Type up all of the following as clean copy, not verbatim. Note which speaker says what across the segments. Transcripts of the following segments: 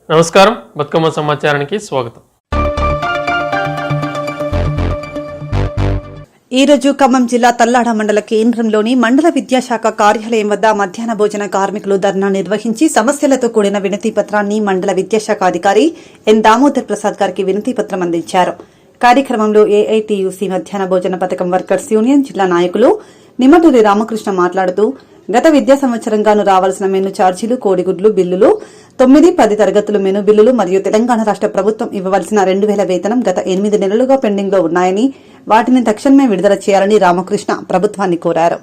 Speaker 1: నమస్కారం, బతుకమ్మ సమాచారానికి స్వాగతం.
Speaker 2: ఈరోజు ఖమ్మం జిల్లా తల్లాడ మండల కేంద్రంలోని మండల విద్యాశాఖ కార్యాలయం వద్ద మధ్యాహ్న భోజన కార్మికులు ధర్నా నిర్వహించి సమస్యలతో కూడిన వినతి పత్రాన్ని మండల విద్యాశాఖ అధికారి ఎన్ దామోదర్ ప్రసాద్ గారికి వినతి పత్రం అందించారు. కార్యక్రమంలో ఏఐటీయూసీ మధ్యాహ్న భోజన పథకం వర్కర్స్ యూనియన్ జిల్లా నాయకులు నిమ్మటూరి రామకృష్ణ మాట్లాడుతూ గత విద్యా సంవత్సరంగాను రావాల్సిన మెను ఛార్జీలు, కోడిగుడ్లు బిల్లులు, 9-10 తరగతులు మెను బిల్లులు మరియు తెలంగాణ రాష్ట ప్రభుత్వం ఇవ్వవలసిన 2000 వేతనం గత 8 నెలలుగా పెండింగ్ లో ఉన్నాయని, వాటిని తక్షణమే విడుదల చేయాలని రామకృష్ణ ప్రభుత్వాన్ని కోరారు.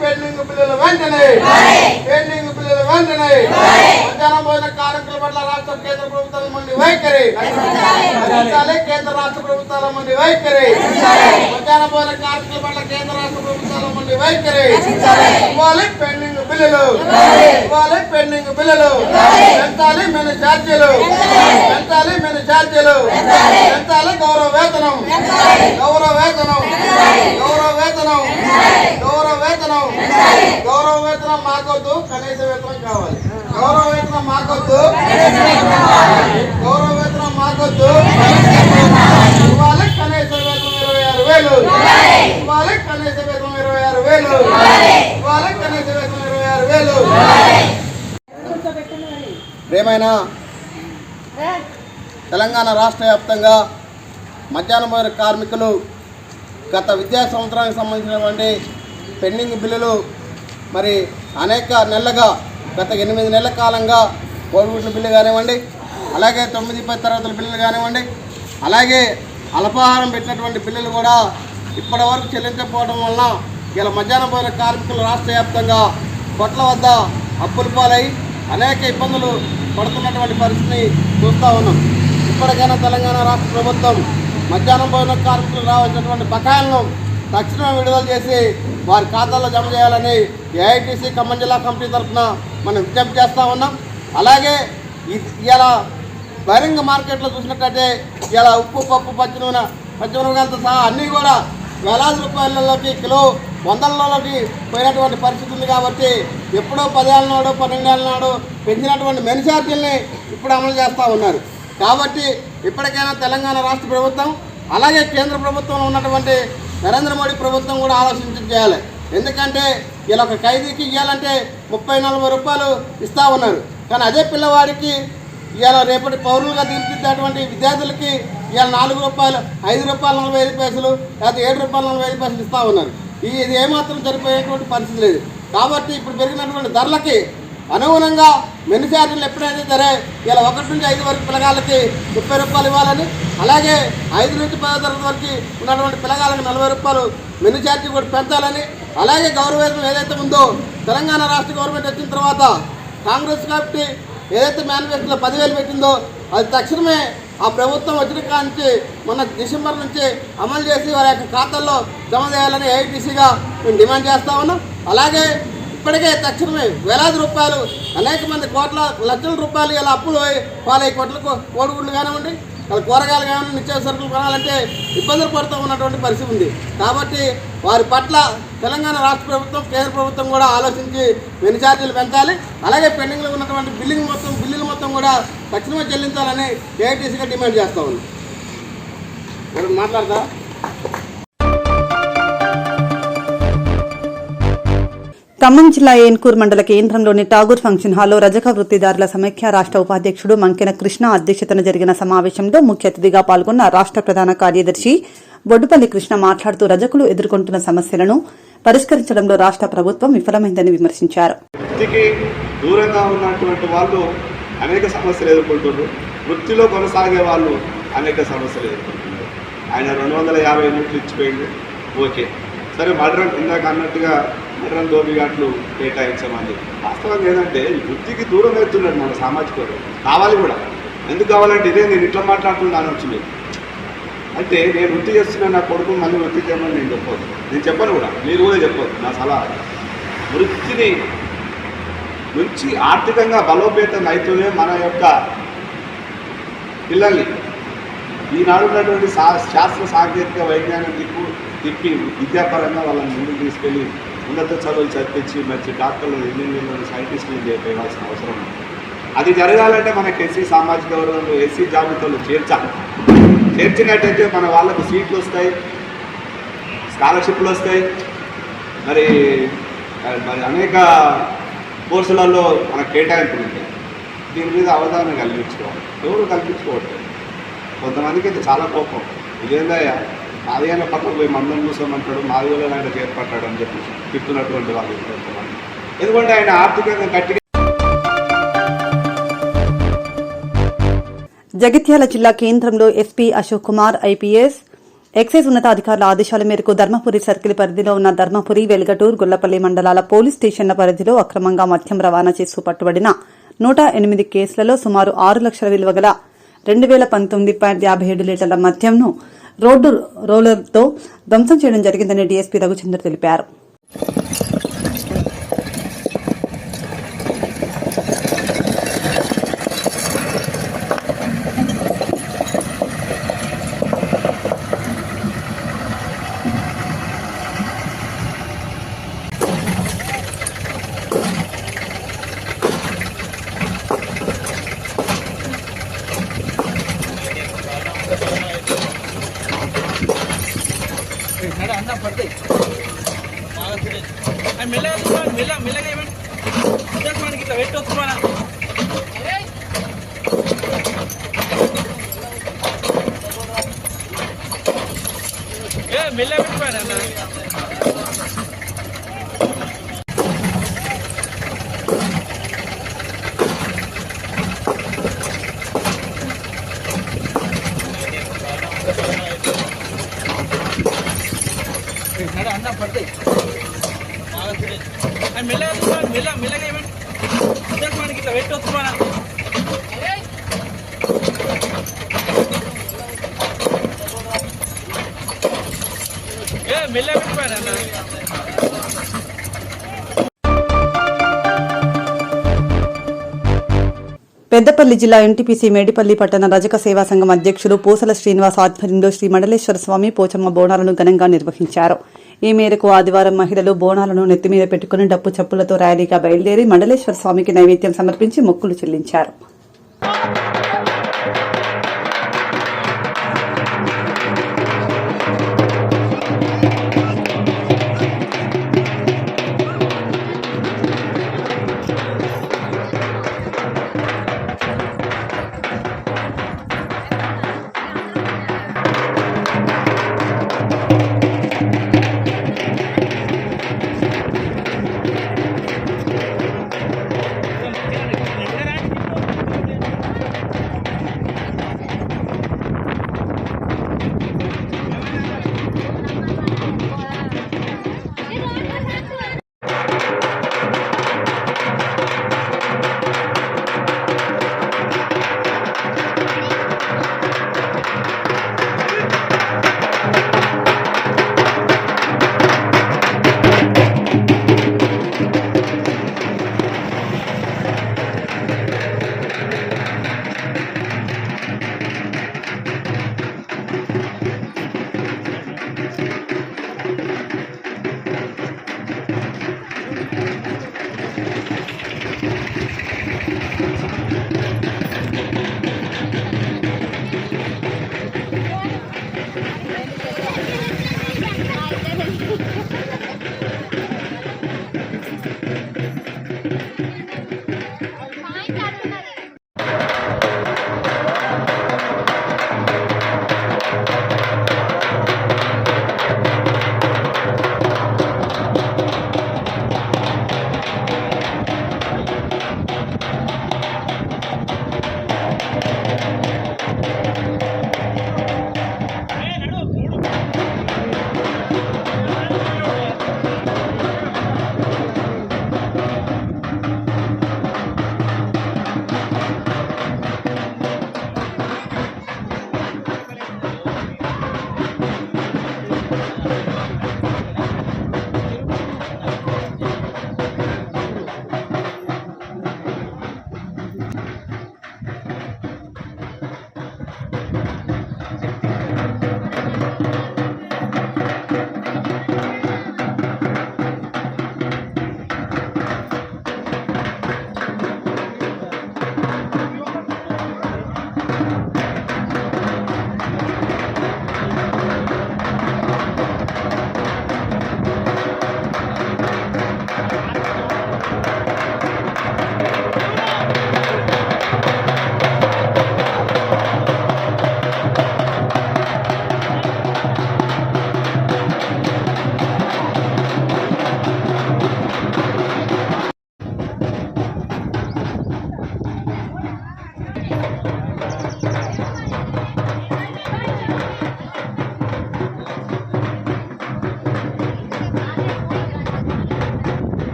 Speaker 3: పెండింగ్ బిల్లులు వెంటనే మధ్యాహ్నం భోజన కార్మికుల పట్ల రాష్ట్ర కేంద్ర ప్రభుత్వాల మంది వైఖరి, కేంద్ర రాష్ట్ర ప్రభుత్వాల మంది వైఖరి, మధ్యాహ్న భోజన కార్మికుల పట్ల కేంద్ర రాష్ట్ర ప్రభుత్వాల మంది వైఖరి. ఇవ్వాలి పెండింగ్ బిల్లులు, పెంచాలి మెను ఛార్జీలు, పెంచాలి గౌరవ వేతనం మాకొద్దు, కనీస వేతనం కావాలి. గౌరవ వేతనం మాకొద్దు, ఇవ్వాలి కనీస వేతనం 26,000, ఇవ్వాలి కనీస వేతనం 26,000, ఇవ్వాలి కనీస వేతనం 26,000. ప్రేమైన తెలంగాణ రాష్ట్ర వ్యాప్తంగా మధ్యాహ్న భోజన కార్మికులు గత విద్యా సంవత్సరానికి సంబంధించినటువంటి పెండింగ్ బిల్లులు మరి అనేక నెలలుగా గత 8 నెలల కాలంగా కోడిగుడ్ల బిల్లు కానివ్వండి, అలాగే 9-10 తరగతుల బిల్లులు కానివ్వండి, అలాగే అల్పాహారం పెట్టినటువంటి బిల్లులు కూడా ఇప్పటి వరకు చెల్లించకపోవడం వలన ఇలా మధ్యాహ్న భోజన కార్మికులు రాష్ట్ర వ్యాప్తంగా కొట్ల వద్ద అప్పుల పాలై అనేక ఇబ్బందులు పడుతున్నటువంటి పరిస్థితిని చూస్తూ ఉన్నాం. ఇప్పటికైనా తెలంగాణ రాష్ట్ర ప్రభుత్వం మధ్యాహ్నం భోజన కార్మికులు రావాల్సినటువంటి బకాయిలను తక్షణమే విడుదల చేసి వారి ఖాతాల్లో జమ చేయాలని ఏఐటీసీ ఖమ్మం జిల్లా కమిటీ తరఫున మనం విజ్ఞప్తి చేస్తూ ఉన్నాం. అలాగే ఇలా బహిరంగ మార్కెట్లో చూసినట్టయితే ఇలా ఉప్పు, పప్పు, పచ్చిమిరపకాయలతో సహా అన్నీ కూడా వేలాది రూపాయలలోకి కిలో 100లలోకి పోయినటువంటి పరిస్థితి ఉంది. కాబట్టి ఎప్పుడో 10 ఏళ్ళ నాడు 12 ఏళ్ళ నాడు పెంచినటువంటి మెను ఛార్జీల్ని ఇప్పుడు అమలు చేస్తూ ఉన్నారు. కాబట్టి ఇప్పటికైనా తెలంగాణ రాష్ట్ర ప్రభుత్వం అలాగే కేంద్ర ప్రభుత్వంలో ఉన్నటువంటి నరేంద్ర మోడీ ప్రభుత్వం కూడా ఆలోచించి చేయాలి. ఎందుకంటే ఇలా ఒక ఖైదీకి ఇవ్వాలంటే 30-40 రూపాయలు ఇస్తూ ఉన్నారు. కానీ అదే పిల్లవాడికి ఇవాళ రేపటి పౌరులుగా తీర్చిదిద్దేటువంటి విద్యార్థులకి ఇవాళ 4 రూపాయలు, 5 రూపాయలు 45 పైసలు, లేకపోతే 7 రూపాయలు 45 పైసలు ఇస్తూ ఉన్నారు. ఇది ఏమాత్రం సరిపోయేటువంటి పరిస్థితి లేదు. కాబట్టి ఇప్పుడు పెరిగినటువంటి ధరలకి అనుగుణంగా మెను ఛార్జీలు ఎప్పుడైతే సరే ఇలా 1 నుంచి 5 వరకు పిల్లగాళ్ళకి 30 రూపాయలు ఇవ్వాలని, అలాగే 5 నుంచి 10 తరగతి వరకు ఉన్నటువంటి పిల్లగాళ్ళకి 40 రూపాయలు మెను ఛార్జీ కూడా పెంచాలని, అలాగే గౌరవ వేతనం ఏదైతే ఉందో తెలంగాణ రాష్ట్ర గవర్నమెంట్ వచ్చిన తర్వాత కాంగ్రెస్ పార్టీ ఏదైతే మేనిఫెస్టోలో 10,000 పెట్టిందో అది తక్షణమే ఆ ప్రభుత్వం వచ్చిన కాంచి మొన్న డిసెంబర్ నుంచి అమలు చేసి వారి యొక్క ఖాతాల్లో జమ చేయాలని ఏఐటీసీగా మేము డిమాండ్ చేస్తూ ఉన్నాం. అలాగే ఇప్పటికే తక్షణమే వేలాది రూపాయలు, అనేక మంది లక్షల రూపాయలు ఇలా అప్పులు పాలై కోడిగుడ్లు కానివ్వండి, కూరగాయలు కానివ్వండి, నిత్యావసర సరుకులు కొనాలంటే ఇబ్బందులు పడుతూ ఉన్నటువంటి పరిస్థితి ఉంది. కాబట్టి వారి పట్ల తెలంగాణ రాష్ట్ర ప్రభుత్వం, కేంద్ర ప్రభుత్వం కూడా ఆలోచించి మెను ఛార్జీలు పెంచాలి. అలాగే పెండింగ్లో ఉన్నటువంటి బిల్లులు మొత్తం కూడా తక్షణమే చెల్లించాలని ఏఐటీసీగా డిమాండ్ చేస్తూ ఉంది. మాట్లాడతా
Speaker 2: ఖమ్మం జిల్లా ఏన్కూర్ మండల కేంద్రంలోని ఠాగూర్ ఫంక్షన్ హాల్లో రజక వృత్తిదారుల సమైక్య రాష్ట్ర ఉపాధ్యక్షుడు మంకెన కృష్ణ అధ్యక్షతన జరిగిన సమావేశంలో ముఖ్య అతిథిగా పాల్గొన్న రాష్ట్ర ప్రధాన కార్యదర్శి బొడ్డుపల్లి కృష్ణ మాట్లాడుతూ రజకులు ఎదుర్కొంటున్న సమస్యలను పరిష్కరించడంలో రాష్ట్ర ప్రభుత్వం విఫలమైందని విమర్శించారు.
Speaker 4: దూరంగా ఉన్నటువంటి వాళ్ళు అనేక సమస్యలు ఎదుర్కొంటున్నారు. వృత్తిలో కొనసాగే వాళ్ళు అనేక సమస్యలు ఎదుర్కొంటున్నారు. ఆయన 250 యూనిట్లు ఇచ్చిపోయింది, ఓకే సరే. మడ్రన్ ఇందాక అన్నట్టుగా మడ్రన్ దోబిఘాట్లు కేటాయించమని వాస్తవంగా ఏంటంటే ఈ వృత్తికి దూరం అవుతున్నాడు మన సామాజిక కావాలి కూడా. ఎందుకు కావాలంటే ఇదే నేను ఇట్లా మాట్లాడుతున్నాను వచ్చింది అంటే నేను వృత్తి చేస్తున్నా, నా కొడుకు మళ్ళీ వృత్తి చేయమని నేను చెప్పను కూడా, మీరు కూడా చెప్పదు. నా సలహా వృత్తిని నుంచి ఆర్థికంగా బలోపేతం అయితేనే మన యొక్క పిల్లల్ని ఈనాడు ఉన్నటువంటి శాస్త్ర సాంకేతిక వైజ్ఞానం తిప్పి విద్యాపరంగా వాళ్ళని ముందుకు తీసుకెళ్ళి ఉన్నత చదువులు చదివించి మంచి డాక్టర్లు, ఇంజనీర్లు, సైంటిస్టులు చేయవలసిన అవసరం ఉంది. అది జరగాలంటే మనకి ఎస్సీ సామాజిక వర్గంలో ఎస్సీ జాబితాలో చేర్చాలి. చేర్చినట్టయితే మన వాళ్ళకు సీట్లు వస్తాయి, స్కాలర్షిప్లు వస్తాయి, మరి అనేక కోర్సులలో మనకు కేటాయింపులు ఉంటాయి. దీని మీద అవగాహన కల్పించుకోవాలి. ఎవరు కల్పించుకోవట్లేదు. కొంతమందికి అయితే చాలా కోపం, ఇదేందా మాది అయినా పక్కకు పోయి మందం కూర్చోమంటాడు, మాది వల్ల ఆయన చేర్పట్టాడు అని చెప్పి తిప్పుతున్నటువంటి వాళ్ళు కొంతమంది. ఎందుకంటే ఆయన ఆర్థికంగా గట్టిగా.
Speaker 2: జగిత్యాల జిల్లా కేంద్రంలో SP Ashok Kumar IPS excise ఉన్నతాధికారుల ఆదేశాల మేరకు ధర్మపురి సర్కిల్ పరిధిలో ఉన్న ధర్మపురి, వెల్గటూర్, గొల్లపల్లి మండలాల పోలీస్ స్టేషన్ల పరిధిలో అక్రమంగా మద్యం రవాణా చేస్తూ పట్టుబడిన 108 కేసులలో సుమారు 6 లక్షల విలువ గల 2019.57 లీటర్ల మద్యంను రోడ్డు రోలర్తో ధ్వంసం చేయడం జరిగిందని డీఎస్పీ రఘుచంద్ర తెలిపారు. పెద్దపల్లి జిల్లా ఎన్టీపీసీ మేడిపల్లి పట్టణ రజక సేవా సంఘం అధ్యక్షులు పూసల శ్రీనివాస్ ఆధ్వర్యంలో శ్రీ మండలేశ్వర స్వామి పోచమ్మ బోనాలను ఘనంగా నిర్వహించారు. ఈ మేరకు ఆదివారం మహిళలు బోనాలను నెత్తిమీద పెట్టుకుని డప్పు చప్పులతో ర్యాలీగా బయలుదేరి మండలేశ్వర స్వామికి నైవేద్యం సమర్పించి మొక్కులు చెల్లించారు.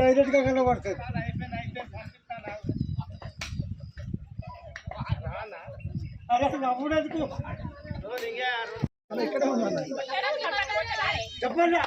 Speaker 5: డైరెక్ట్ గా కనబడుతుంది. అరే నవ్వుడెందుకు చెప్పండి.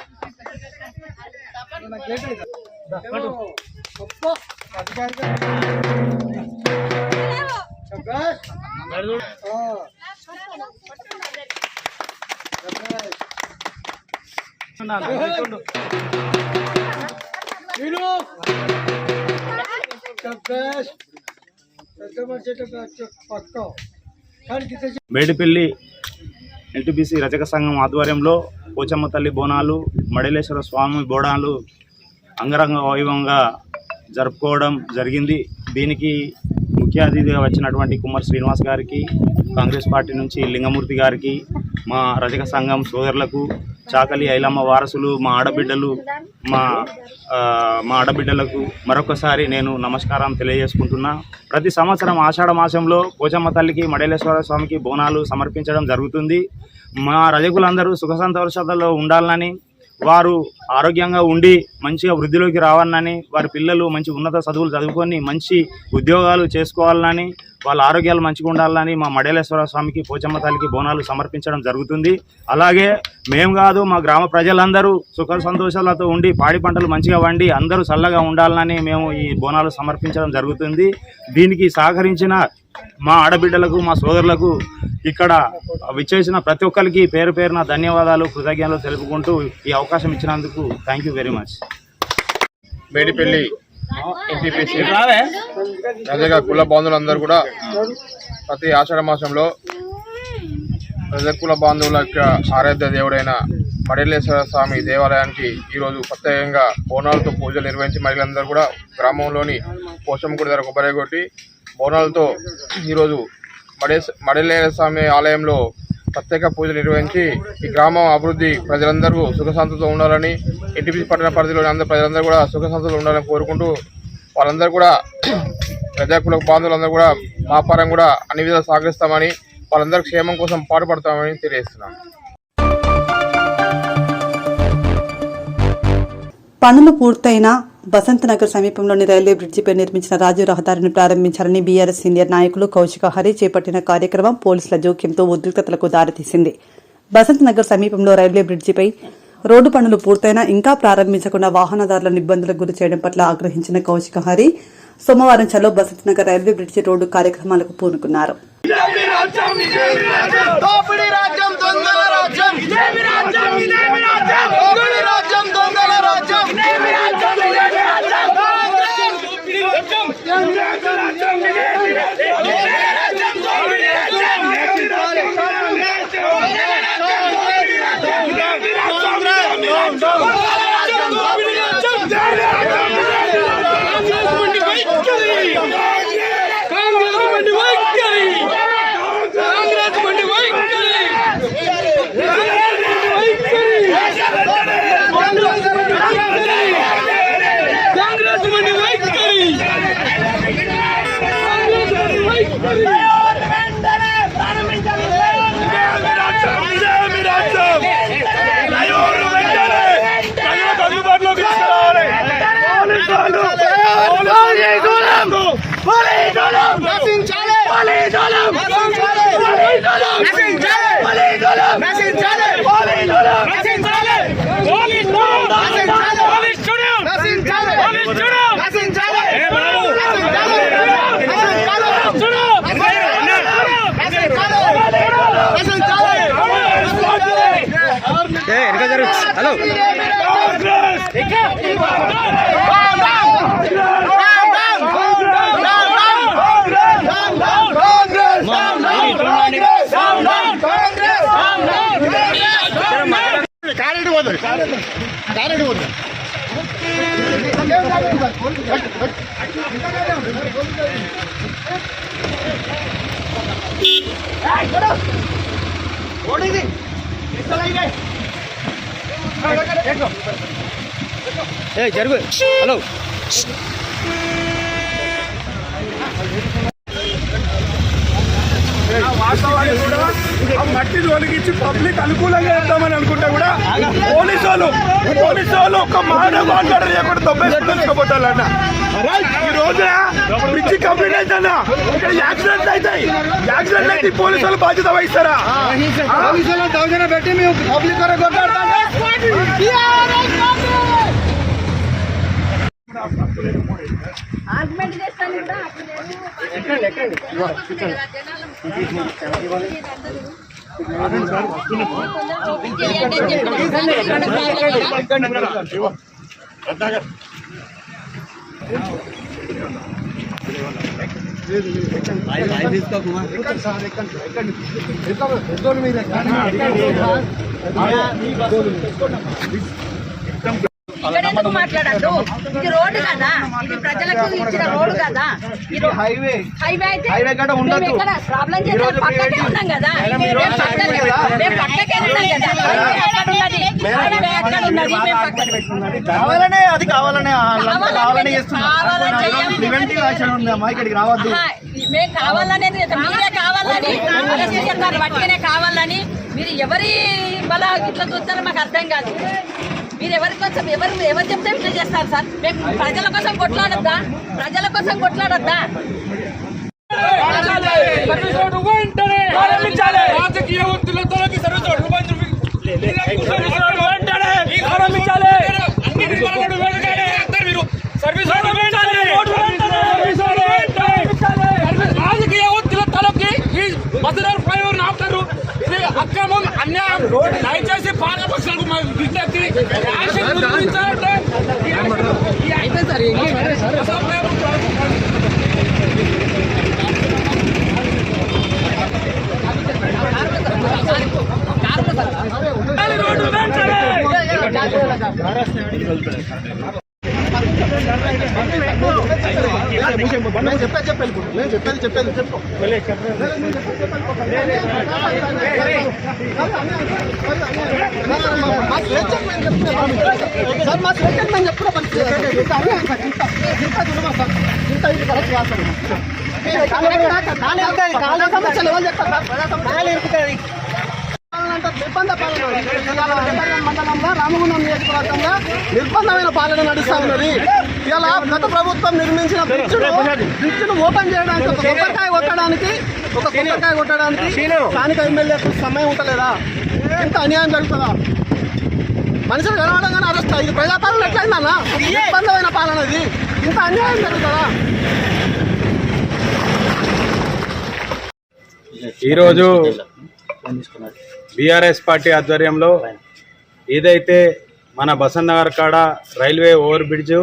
Speaker 6: మేడిపల్లి ఎన్టీపీసీ రచక సంఘం ఆధ్వర్యంలో పోచమ్మ తల్లి బోనాలు, మడలేశ్వర స్వామి బోనాలు అంగరంగ వైభవంగా జరుపుకోవడం జరిగింది. దీనికి ముఖ్య అతిథిగా వచ్చినటువంటి కుమార్ శ్రీనివాస్ గారికి, కాంగ్రెస్ పార్టీ నుంచి లింగమూర్తి గారికి, మా రచక సంఘం సోదరులకు, చాకలి ఐలమ్మ వారసులు, మా ఆడబిడ్డలకు మరొకసారి నేను నమస్కారం తెలియజేసుకుంటున్నా. ప్రతి సంవత్సరం ఆషాఢ మాసంలో పోచమ్మ తల్లికి, మడలేశ్వర స్వామికి బోనాలు సమర్పించడం జరుగుతుంది. మా రజకులందరూ సుఖ సంతోషాలతో ఉండాలని, వారు ఆరోగ్యంగా ఉండి మంచిగా వృద్ధిలోకి రావాలని, వారి పిల్లలు మంచి ఉన్నత చదువులు చదువుకొని మంచి ఉద్యోగాలు చేసుకోవాలని, వాళ్ళ ఆరోగ్యాలు మంచిగా ఉండాలని మా మడలేశ్వర స్వామికి, పోచమ్మ తల్లికి బోనాలు సమర్పించడం జరుగుతుంది. అలాగే మేము కాదు, మా గ్రామ ప్రజలందరూ సుఖ సంతోషాలతో ఉండి పాడి పంటలు మంచిగా వండి అందరూ చల్లగా ఉండాలని మేము ఈ బోనాలు సమర్పించడం జరుగుతుంది. దీనికి సహకరించిన మా ఆడబిడ్డలకు, మా సోదరులకు, ఇక్కడ విచ్చేసిన ప్రతి ఒక్కరికి పేరు పేరున ధన్యవాదాలు, కృతజ్ఞతలు తెలుపుకుంటూ ఈ అవకాశం ఇచ్చినందుకు thank you very much.
Speaker 7: Medipalli NTPC రజక కుల బాంధవులందరూ కూడా ప్రతి ఆషాఢ మాసంలో రజక కుల బాంధవుల యొక్క ఆరాధ్య దేవుడైన మడలేశ్వర స్వామి దేవాలయానికి ఈరోజు ప్రత్యేకంగా బోనాలతో పూజలు నిర్వహించి మహిళలందరూ కూడా గ్రామంలోని పోషమ్మ గుడి దగ్గర కొబ్బరి కొట్టి బోనాలతో ఈరోజు మడలేశ్వర స్వామి ఆలయంలో ప్రత్యేక పూజలు నిర్వహించి ఈ గ్రామం అభివృద్ధి ప్రజలందరూ సుఖశాంతితో ఉండాలని, ఎన్టీపీసీ పట్టణ పరిధిలోని అందరూ ప్రజలందరూ కూడా సుఖశాంతితో ఉండాలని కోరుకుంటూ వాళ్ళందరూ కూడా ప్రజాకుల బాంధవులందరూ కూడా మా పరం కూడా అన్ని విధాలు సహకరిస్తామని, వాళ్ళందరూ క్షేమం కోసం పాటుపడతామని తెలియజేస్తున్నాం.
Speaker 2: పనులు పూర్తయిన బసంతనగర్ సమీపంలోని రైల్వే బ్రిడ్జిపై నిర్మించిన రాజీవ్ రహదారిని ప్రారంభించాలని బీఆర్ఎస్ సీనియర్ నాయకులు కౌశిక హరి చేపట్టిన కార్యక్రమం పోలీసుల జోక్యంతో ఉద్రిక్తతలకు దారితీసింది. బసంతనగర్ సమీపంలో రైల్వే బ్రిడ్జిపై రోడ్డు పనులు పూర్తయినా ఇంకా ప్రారంభించకుండా వాహనదారులను ఇబ్బందులకు గురి చేయడం పట్ల ఆగ్రహించిన కౌశిక హరి సోమవారం చలో బసంతనగర్ రైల్వే బ్రిడ్జి రోడ్డు కార్యక్రమాలకు పూనుకున్నారు.
Speaker 5: హలో జరుగు హలో వాస్తవాలు కూడా
Speaker 8: ఆ మట్టి తొలగించి పబ్లిక్ అనుకూలంగా వెళ్తామని అనుకుంటే కూడా పోలీసు వాళ్ళు ఒక మాట్లాడరు ఎక్కడ దొబ్బేసుకోపోతారన్న. ఈ రోజున బ్రిడ్జి కంప్లీట్ అవుతుందా, ఇక్కడ యాక్సిడెంట్ అవుతాయి. యాక్సిడెంట్ అయితే పోలీసు వాళ్ళు బాధ్యత వహిస్తారా? దౌర్జన్యం పెట్టి మేము పబ్లిక్
Speaker 9: ఇక్కడ ఎందుకు మాట్లాడద్దు? ఇది రోడ్డు కదా, ఇది ప్రజలకు ఇచ్చిన రోడ్డు కదా. హైవే అయితే మేము ఇక్కడ ప్రాబ్లం చేస్తే పక్కకే ఉన్నాం కదా, మేము పక్కకే ఉన్నాం కదా. హైవే ఎక్కడ ఉన్నది? మేము పక్కన
Speaker 3: కావాలనే అది కావాలనే ఇక్కడికి రావద్దు.
Speaker 9: మేము కావాలనేది మీరే కావాలని చెప్తారు, పట్టుకనే కావాలని. మీరు ఎవరి బల ఇట్లా చూస్తారో మాకు అర్థం కాదు. మీరు ఎవరి కోసం ఎవరు చెప్తే ఇట్లా చేస్తారు సార్? మేము ప్రజల కోసం కొట్లాడొద్దా?
Speaker 8: రాజకీయ ఒత్తిళ్లతోకి సర్వీస్ రోడ్డు రాజకీయ ఒత్తిళ్లతోకి ఈ మధురర్ ఫ్లైఓవర్ ఆపుతారు. ఇది అక్రమం, అన్యాయం. దయచేసి పాలపక్షాలకు విజ్ఞప్తి, చెప్పేది చెప్పు. నిర్బంధ పాలన మండలంలో రామగుండం నియోజకవర్గంగా నిర్బంధమైన పాలన నడుస్తా ఉన్నది. ఇలా గత ప్రభుత్వం నిర్మించిన బ్రిడ్జ్ను ఓపెన్ చేయడానికి ఒక కొబ్బరికాయ కొట్టడానికి స్థానిక ఎమ్మెల్యేకు సమయం ఉంటలేదా? ఎంత అన్యాయం జరుగుతుందా? మనుషులు కనబడంగానే అరెస్ట్. ఇది ప్రజాపాలన ఎట్లయిందన్నా? నిర్బంధమైన పాలన ఇది. ఇంత అన్యాయం జరుగుతుందా?
Speaker 6: ఈరోజు బీఆర్ఎస్ పార్టీ ఆధ్వర్యంలో ఏదైతే మన బసంత్ నగర్ కాడ రైల్వే ఓవర్ బ్రిడ్జ్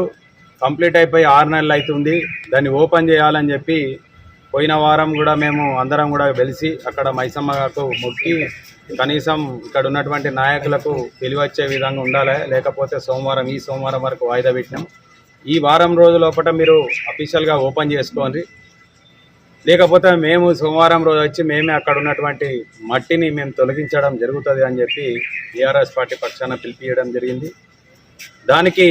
Speaker 6: కంప్లీట్ అయిపోయి 6 నెలలు అవుతుంది, దాన్ని ఓపెన్ చేయాలని చెప్పి పోయిన వారం కూడా మేము అందరం కూడా వెలిసి అక్కడ మైసమ్మకు మొక్కి కనీసం ఇక్కడ ఉన్నటువంటి నాయకులకు తెలివచ్చే విధంగా ఉండాలి, లేకపోతే ఈ సోమవారం వరకు వాయిదా పెట్టినాం. ఈ వారం రోజు లోపల మీరు అఫీషియల్గా ఓపెన్ చేసుకోండి, లేకపోతే మేము సోమవారం రోజు వచ్చి మేమే అక్కడ ఉన్నటువంటి మట్టిని మేము తొలగించడం జరుగుతుంది అని చెప్పి టీఆర్ఎస్ పార్టీ పక్షాన పిలిపియడం జరిగింది. దానికి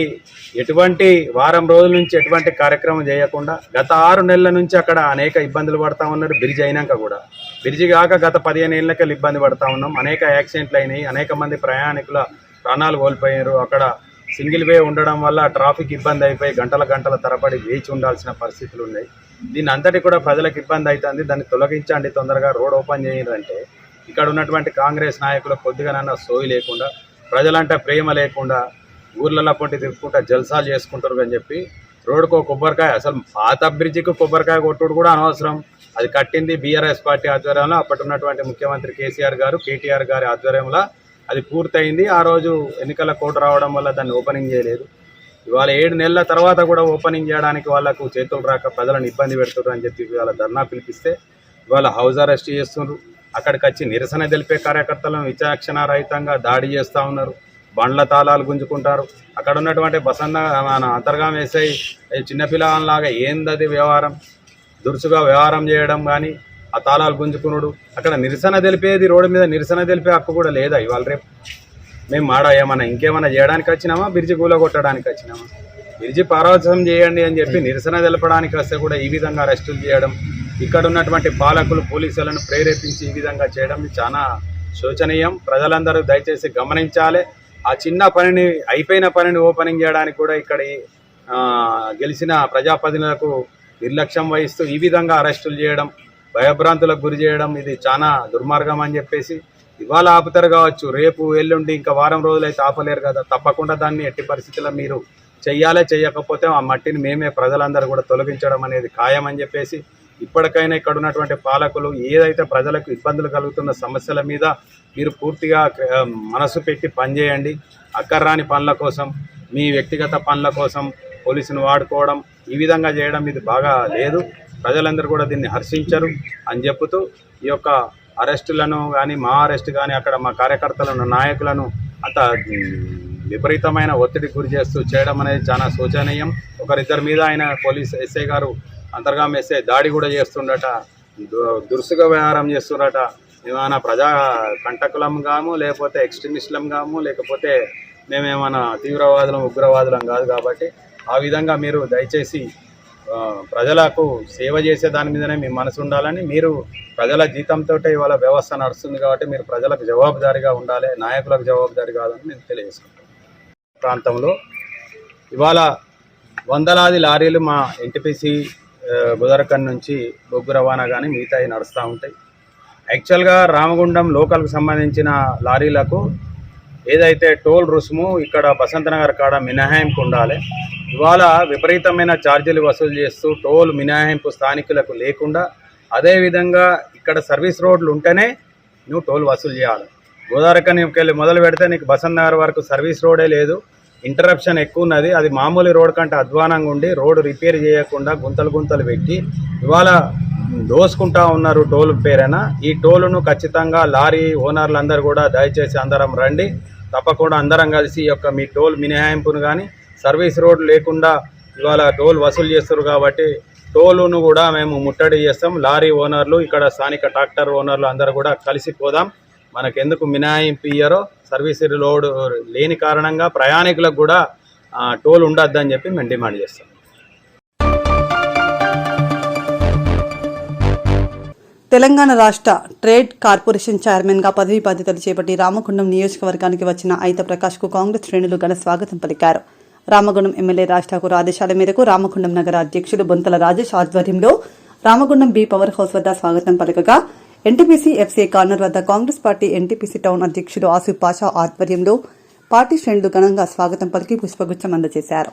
Speaker 6: ఎటువంటి వారం రోజుల నుంచి ఎటువంటి కార్యక్రమం చేయకుండా గత 6 నెలల నుంచి అక్కడ అనేక ఇబ్బందులు పడతా ఉన్నారు. బ్రిడ్జ్ అయినాక కూడా, బ్రిడ్జ్ కాక గత 15 ఏళ్ళకెళ్ళి ఇబ్బంది పడతా ఉన్నాం. అనేక యాక్సిడెంట్లు అయినాయి, అనేక మంది ప్రయాణికుల ప్రాణాలు కోల్పోయారు. అక్కడ సింగిల్ వే ఉండడం వల్ల ట్రాఫిక్ ఇబ్బంది అయిపోయి గంటల తరబడి వేచి ఉండాల్సిన పరిస్థితులు ఉన్నాయి. దీని అంతటి కూడా ప్రజలకు ఇబ్బంది అవుతుంది. దాన్ని తొలగించండి, తొందరగా రోడ్ ఓపెన్ చేయాలంటే ఇక్కడ ఉన్నటువంటి కాంగ్రెస్ నాయకులు కొద్దిగానన్నా సోయి లేకుండా, ప్రజలంటే ప్రేమ లేకుండా, ఊర్లలో పొంటి తిరుగుకుంటా జల్సాలు చేసుకుంటారు అని చెప్పి రోడ్డుకో కొబ్బరికాయ, అసలు పాత బ్రిడ్జికి కొబ్బరికాయ కొట్టుడు కూడా అనవసరం. అది కట్టింది బీఆర్ఎస్ పార్టీ ఆధ్వర్యంలో, అప్పటి ఉన్నటువంటి ముఖ్యమంత్రి కేటీఆర్ గారి ఆధ్వర్యంలో అది పూర్తయింది. ఆ రోజు ఎన్నికల కోడ్ రావడం వల్ల దాన్ని ఓపెనింగ్ చేయలేదు. ఇవాళ 7 నెలల తర్వాత కూడా ఓపెనింగ్ చేయడానికి వాళ్ళకు చేతులు రాక ప్రజలను ఇబ్బంది పెడుతున్నారు అని చెప్పి ఇవాళ ధర్నా పిలిపిస్తే ఇవాళ హౌస్ అరెస్ట్ చేస్తున్నారు. అక్కడికి వచ్చి నిరసన తెలిపే కార్యకర్తలను విచక్షణారహితంగా దాడి చేస్తూ ఉన్నారు, బండ్ల తాళాలు గుంజుకుంటారు. అక్కడ ఉన్నటువంటి మన అంతర్గాం ఎస్ఐ చిన్నపిల్లలాగా ఏందది వ్యవహారం, దురుసుగా వ్యవహారం చేయడం కానీ ఆ తాళాలు గుంజుకునుడు. అక్కడ నిరసన తెలిపేది, రోడ్డు మీద నిరసన తెలిపే హక్కు కూడా లేదా ఇవాళ రేపు? మేము ఏమన్నా ఇంకేమన్నా చేయడానికి వచ్చినామా? బ్రిడ్జి కూలగొట్టడానికి వచ్చినామా? బ్రిడ్జి పారవశం చేయండి అని చెప్పి నిరసన తెలపడానికి వస్తే కూడా ఈ విధంగా అరెస్టులు చేయడం, ఇక్కడ ఉన్నటువంటి పాలకులు పోలీసులను ప్రేరేపించి ఈ విధంగా చేయడం చాలా శోచనీయం. ప్రజలందరూ దయచేసి గమనించాలి. ఆ చిన్న పనిని, అయిపోయిన పనిని ఓపెనింగ్ చేయడానికి కూడా ఇక్కడ గెలిచిన ప్రజాప్రతినిధులకు నిర్లక్ష్యం వహిస్తూ ఈ విధంగా అరెస్టులు చేయడం, భయభ్రాంతులకు గురి చేయడం ఇది చాలా దుర్మార్గం అని చెప్పేసి, ఇవాళ ఆపుతారు కావచ్చు, రేపు ఎల్లుండి ఇంకా వారం రోజులైతే ఆపలేరు కదా. తప్పకుండా దాన్ని ఎట్టి పరిస్థితుల్లో మీరు చెయ్యాలే. చేయకపోతే ఆ మట్టిని మేమే ప్రజలందరూ కూడా తొలగించడం అనేది ఖాయమని చెప్పేసి, ఇప్పటికైనా ఇక్కడ ఉన్నటువంటి పాలకులు ఏదైతే ప్రజలకు ఇబ్బందులు కలుగుతున్న సమస్యల మీద మీరు పూర్తిగా మనసు పెట్టి పనిచేయండి. అక్కర్రాని పనుల కోసం, మీ వ్యక్తిగత పనుల కోసం పోలీసును వాడుకోవడం, ఈ విధంగా చేయడం ఇది బాగా లేదు. ప్రజలందరూ కూడా దీన్ని హర్షించరు అని చెబుతూ ఈ యొక్క అరెస్టులను కానీ, మా అరెస్ట్ కానీ, అక్కడ మా కార్యకర్తలను, నాయకులను అంత విపరీతమైన ఒత్తిడికి గురి చేస్తూ చేయడం అనేది చాలా శోచనీయం. ఒకరిద్దరి మీద ఆయన పోలీస్ ఎస్ఐ గారు, అంతర్గామ ఎస్ఐ దాడి కూడా చేస్తుండట, దురుసుగా వ్యవహారం చేస్తుండట. ఏమైనా ప్రజా కంటకులం కాము, లేకపోతే ఎక్స్ట్రీమిస్టులం కాము, లేకపోతే మేమేమైనా తీవ్రవాదులం, ఉగ్రవాదులం కాదు. కాబట్టి ఆ విధంగా మీరు దయచేసి ప్రజలకు సేవ చేసే దాని మీదనే మీ మనసు ఉండాలని, మీరు ప్రజల జీతంతో ఇవాళ వ్యవస్థ నడుస్తుంది కాబట్టి మీరు ప్రజలకు జవాబుదారీగా ఉండాలి, నాయకులకు జవాబుదారీ కాదని నేను తెలియజేసుకుంటాను. ప్రాంతంలో ఇవాళ వందలాది లారీలు మా ఎన్టీపీసీ బుదరకన్ నుంచి బొగ్గు రవాణా కానీ మిగతాయి నడుస్తూ ఉంటాయి. యాక్చువల్గా రామగుండం లోకల్కు సంబంధించిన లారీలకు ఏదైతే టోల్ రుసుము ఇక్కడ బసంతనగర్ కాడ మినహాయింపు ఉండాలి. ఇవాళ విపరీతమైన ఛార్జీలు వసూలు చేస్తూ టోల్ మినహాయింపు స్థానికులకు లేకుండా, అదేవిధంగా ఇక్కడ సర్వీస్ రోడ్లు ఉంటేనే నువ్వు టోల్ వసూలు చేయాలి. గోదావరికనికి వెళ్ళి మొదలు పెడితే నీకు బసంత్ నగర్ వరకు సర్వీస్ రోడే లేదు, ఇంటరప్షన్ ఎక్కువ ఉన్నది. అది మామూలు రోడ్ కంటే అధ్వానంగా ఉండి రోడ్డు రిపేర్ చేయకుండా గుంతలు పెట్టి ఇవాళ దోసుకుంటా ఉన్నారు టోల్ పేరైనా. ఈ టోలును ఖచ్చితంగా లారీ ఓనర్లందరూ కూడా దయచేసి అందరం రండి, తప్పకుండా అందరం కలిసి ఈ యొక్క మీ టోల్ మినహాయింపును కానీ, సర్వీస్ రోడ్డు లేకుండా ఇవాళ టోల్ వసూలు చేస్తారు కాబట్టి టోలును కూడా మేము ముట్టడి చేస్తాం. లారీ ఓనర్లు, ఇక్కడ స్థానిక ట్రాక్టర్ ఓనర్లు అందరూ కూడా కలిసిపోదాం. మనకెందుకు మినహాయింపు ఇయ్యారో, సర్వీస్ రోడ్ లేని కారణంగా ప్రయాణికులకు కూడా టోల్ ఉండొద్దని చెప్పి మేము డిమాండ్ చేస్తాం.
Speaker 2: తెలంగాణ రాష్ట్ర ట్రేడ్ కార్పొరేషన్ చైర్మన్గా పదవీ బాధ్యతలు చేపట్టి రామగుండం నియోజకవర్గానికి వచ్చిన ఐత ప్రకాష్కు కాంగ్రెస్ శ్రేణులు ఘన స్వాగతం పలికారు. రామగుండం ఎమ్మెల్యే రాజ్ ఠాకూర్ ఆదేశాల మేరకు రామగుండం నగర అధ్యక్షులు బొంతల రాజేష్ ఆధ్వర్యంలో రామగుండం బి పవర్ హౌస్ వద్ద స్వాగతం పలకగా, ఎన్టీపీసీ ఎఫ్సీ కార్నర్ వద్ద కాంగ్రెస్ పార్టీ ఎన్టీపీసీ టౌన్ అధ్యక్షుడు ఆసిఫ్ పాషా ఆధ్వర్యంలో పార్టీ శ్రేణులు ఘనంగా స్వాగతం పలికి పుష్పగుచ్చం అందజేశారు.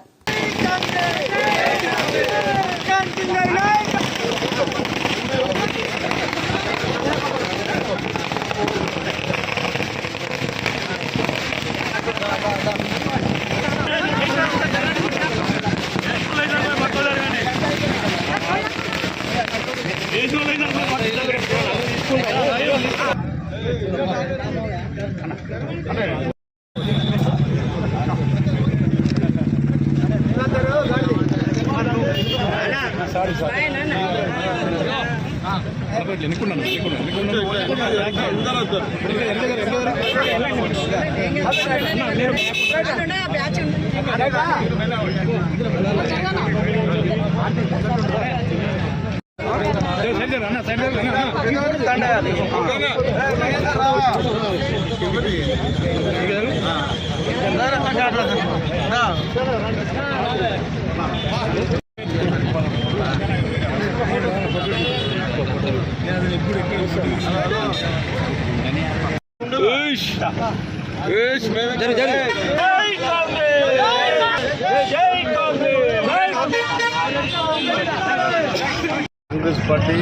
Speaker 10: Congress party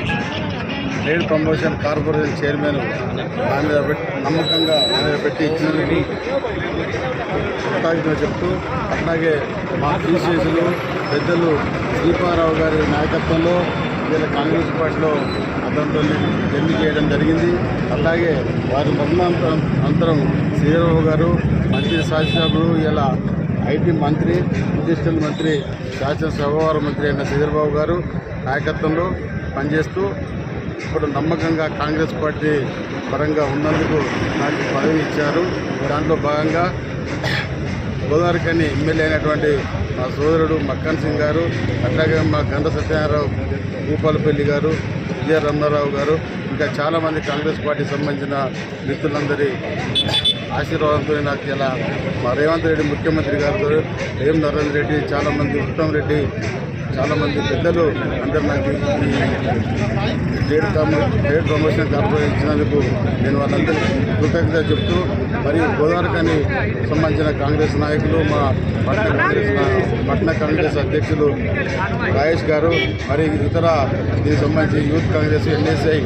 Speaker 10: trade promotion corporation chairman దాని మీద నమ్మకంగా పెట్టి ఇచ్చినందుకు కృతజ్ఞతలు చెప్తూ, అట్లాగే మా పీసీసీలు పెద్దలు దీపారావు గారి నాయకత్వంలో ఇలా కాంగ్రెస్ పార్టీలో అతనితో ఎన్నిక చేయడం జరిగింది. అలాగే వారి మరణాంతరం శ్రీరావు గారు మంత్రి శాసనసభ్యులు, ఇలా ఐటీ మంత్రి, డిజిటల్ మంత్రి, శాసనసభ మంత్రి అయిన శ్రీధర్బాబు గారు నాయకత్వంలో పనిచేస్తూ ఇప్పుడు నమ్మకంగా కాంగ్రెస్ పార్టీ పరంగా ఉన్నందుకు నాకు పదవి ఇచ్చారు. దాంట్లో భాగంగా గోదావరికని ఎమ్మెల్యే అయినటువంటి మా సోదరుడు మక్కన్ సింగ్ గారు, అట్లాగే మా గంట సత్యనారాయణ భూపాలపల్లి గారు, రమణారావు గారు ఇంకా చాలామంది కాంగ్రెస్ పార్టీకి సంబంధించిన మిత్రులందరి ఆశీర్వాదంతో నాకు ఇలా మా రేవంత్ రెడ్డి ముఖ్యమంత్రి గారితో నరేంద్ర రెడ్డి చాలామంది ఉత్తమ్ రెడ్డి చాలామంది పెద్దలు అందరూ నాకు ఈ ట్రేడ్ ప్రమోషన్ కార్పొరేషన్ ఇచ్చినందుకు నేను వాళ్ళందరికీ కృతజ్ఞత చెప్తూ మరియు గోదావరికని సంబంధించిన కాంగ్రెస్ నాయకులు మా పట్టణ కాంగ్రెస్ అధ్యక్షులు రాయేష్ గారు మరియు ఇతర దీనికి సంబంధించి యూత్ కాంగ్రెస్ ఎన్ఎస్ఐ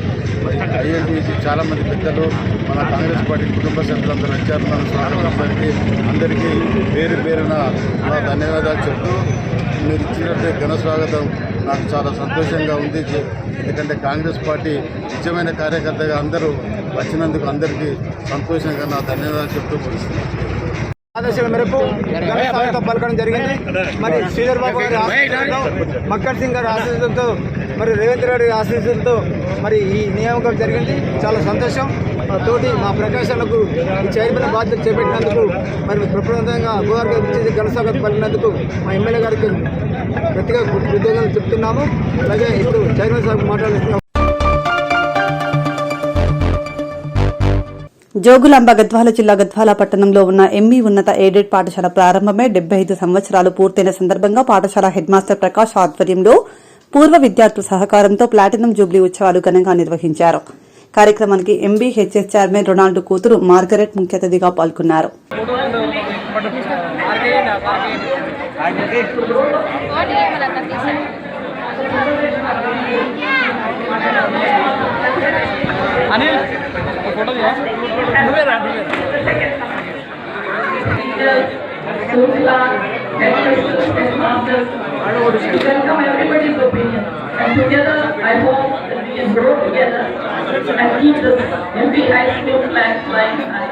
Speaker 10: ఐఎన్టీసీ చాలామంది పెద్దలు మన కాంగ్రెస్ పార్టీ కుటుంబ సభ్యులందరూ వచ్చారు. మన స్వాగతానికి అందరికీ పేరు పేరున నా ధన్యవాదాలు చెప్తూ మీరు ఇచ్చినట్టు ఘన స్వాగతం నాకు చాలా సంతోషంగా ఉంది. ఎందుకంటే కాంగ్రెస్ పార్టీ నిజమైన కార్యకర్తగా అందరూ వచ్చినందుకు అందరికీ సంతోషంగా నా ధన్యవాదాలు చెప్తూ ముగిస్తున్నాను.
Speaker 5: ఆదేశాల మేరకు స్వాగతం పలకడం జరిగింది. మరి శ్రీధర్ బాబు గారి ఆశీస్సులతో, మక్కర్ సింగ్ గారి ఆశీస్సులతో, మరి రేవంత్ రెడ్డి గారి ఆశీస్సులతో మరి ఈ నియామకం జరిగింది. చాలా సంతోషం. తోటి మా ప్రకాశాలకు ఈ చైర్మన్ బాధ్యత చేపట్టినందుకు మరి ప్రప్రదంగా గోదావరి గారికి ఘన స్వాగతం పలికినందుకు మా ఎమ్మెల్యే గారికి ప్రత్యేక కృతజ్ఞతలు చెప్తున్నాము. అలాగే ఇప్పుడు చైర్మన్ సార్ మాట్లాడుతున్నాము.
Speaker 2: జోగులాంబ గద్వాల జిల్లా గద్వాల పట్టణంలో ఉన్న ఎంఈ ఉన్నత ఎయిడెడ్ పాఠశాల ప్రారంభమై 75 సంవత్సరాలు పూర్తయిన సందర్భంగా పాఠశాల హెడ్ మాస్టర్ ప్రకాష్ ఆధ్వర్యంలో పూర్వ విద్యార్థుల సహకారంతో ప్లాటినం జూబ్లీ ఉత్సవాలు ఘనంగా నిర్వహించారు. కార్యక్రమానికి ఎంబీహెచ్ఎస్ చైర్మన్ రొనాల్డో కూతురు మార్గరెట్ ముఖ్య అతిథిగా పాల్గొన్నారు.
Speaker 11: welcome everybody's opinion, and together I hope that we can grow together and keep the MP High School flag flying high.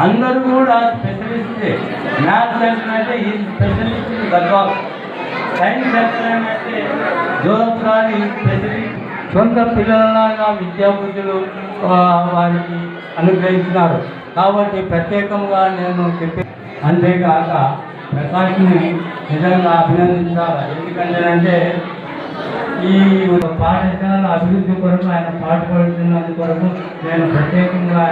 Speaker 12: అందరూ కూడా స్పెషలిస్టే. మ్యాథ్స్ సెక్షన్ అయితే ఈ స్పెషలిస్ట్ గద్వాల, సైన్స్ సెక్షన్ అయితే జోరాలి స్పెషలిస్ట్. సొంత పిల్లలలాగా విద్యాబుద్ధులు వారికి అనుగ్రహిస్తున్నారు కాబట్టి ప్రత్యేకంగా నేను చెప్పే. అంతేకాక ప్రకాష్ని నిజంగా అభినందించాలి. ఎందుకంటే ఈ పాఠశాల అభివృద్ధి కొరకు ఆయన పాటుపడుతున్నందు కొరకు నేను ప్రత్యేకంగా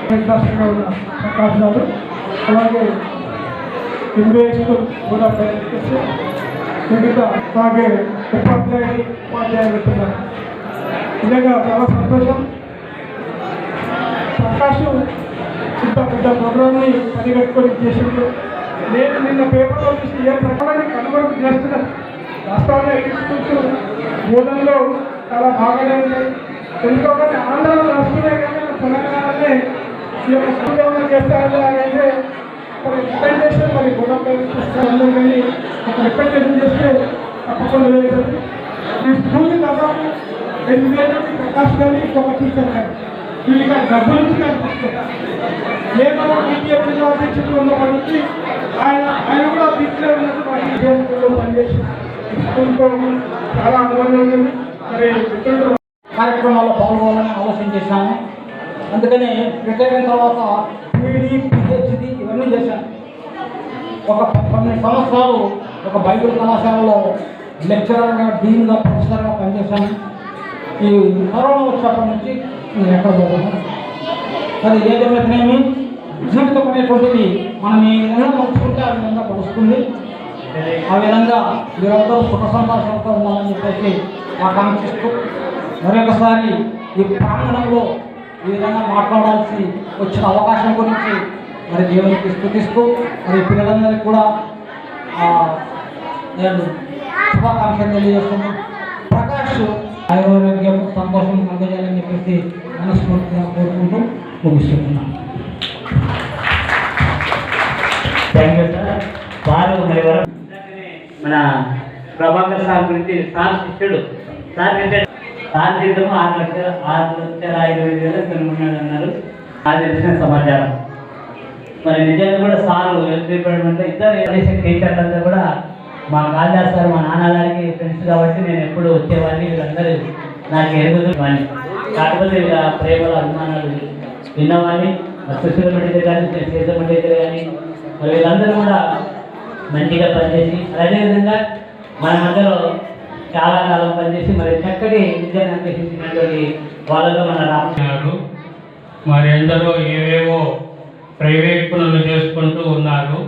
Speaker 5: ప్రకాష్ గారు అలాగే ఎంబీఏ కూడా ప్రయత్నిస్తూ మిగతా అలాగే ఉపాధ్యాయులు నిజంగా చాలా సంతోషం. ప్రకాష్ ఇంత పెద్ద ప్రోగ్రామ్ని పనిగట్టుకొని చేసింది. నేను నిన్న పేపర్లో చూసి ఏ ప్రకారాన్ని కనుగొనకు చేస్తున్నా. రాష్ట్రంలో ఎయిడ్ బోధనలో చాలా బాగానే ఉన్నాయి. ఎందుకంటే ఆంధ్రలో రాష్ట్రమే కానీ తెలంగాణనే ఈ యొక్క స్కూల్ చేస్తారు అయితే ఒక రికమెండేషన్ మరి అందరూ కానీ ఒక రికమెండేషన్ చేస్తే తప్పకుండా జరుగుతుంది. ఈ స్కూల్ని దాదాపు 8,000 మంది ప్రకాష్ కానీ ఇంకొక టీచర్ కానీ వీళ్ళకి డబ్బులు నుంచి కనిపిస్తారు. నేను టీపీఎఫ్లో అధ్యక్షులు ఉన్నప్పటి నుంచి ఆయన కూడా టీచర్ ఉన్నట్టు పనిచేసి స్కూల్తో చాలా అనుభవం ఉంది. మరి కార్యక్రమాల్లో పాల్గొనాలని ఆలోచన చేశాను. అందుకని రిటైర్ అయిన తర్వాత పీడీ, పిహెచ్డి ఇవన్నీ చేశాను. ఒక 12 సంవత్సరాలు ఒక బైబిల్ కళాశాలలో లెక్చరర్గా, డీన్గా, ప్రొఫెసర్గా పనిచేశాను. ఈ కరోనా వచ్చినప్పటి నుంచి నేను ఎక్కడ పోతాను. అది ఏదేమైతేనేమి జీవితం అనేటువంటిది మనం ఏ విధంగా పంచుకుంటే ఆ విధంగా పడుస్తుంది. ఆ విధంగా మీరందరూ సుఖ సంతోషంతో ఉండాలని చెప్పేసి ఆకాంక్షిస్తూ మరొకసారి ఈ ప్రాంగణంలో ఈ విధంగా మాట్లాడాల్సి వచ్చిన అవకాశం గురించి మరి దేవునికి స్తుతిస్తూ మరి పిల్లలందరికీ కూడా నేను శుభాకాంక్షలు తెలియజేస్తున్నాను. ప్రకాష్ ఆరోగ్యం, సంతోషం కలగజేయాలని చెప్పేసి మనస్ఫూర్తిగా కోరుకుంటూ ముగిస్తున్నాను.
Speaker 12: Thank you sir. వారు మరి మన ప్రభాకర్ సార్ గురించి సార్ శిష్యుడు. సార్ సార్ జీతం 6,05,000 ఉన్నాడు అన్నారు. నాకు తెలిసిన సమాచారం. మరి నిజంగా కూడా సారు హెల్త్ డిపార్ట్మెంట్ ఇద్దరు టీచర్లంతా కూడా మా కాళిదాస్ సార్ మా నాన్నగారికి ఫ్రెండ్స్ కాబట్టి నేను ఎప్పుడు వచ్చేవాడిని. వీళ్ళందరూ నాకు ఎరుగుతువాడిని, కాకపోతే వీళ్ళ ప్రేమల అభిమానాలు విన్నవాడిని. సుశీలమణి కానీ సీతమణి కానీ మరి వీళ్ళందరూ కూడా మంచిగా పనిచేసి, అదేవిధంగా మన మధ్యలో చాలా కాలం పనిచేసి మరి చక్కటి విద్యను అన్వేషించినటువంటి వాళ్ళలో మన రామనాడు.
Speaker 5: మరి ఎందరో ఏవేవో ప్రైవేట్ పనులు చేసుకుంటూ ఉన్నారు.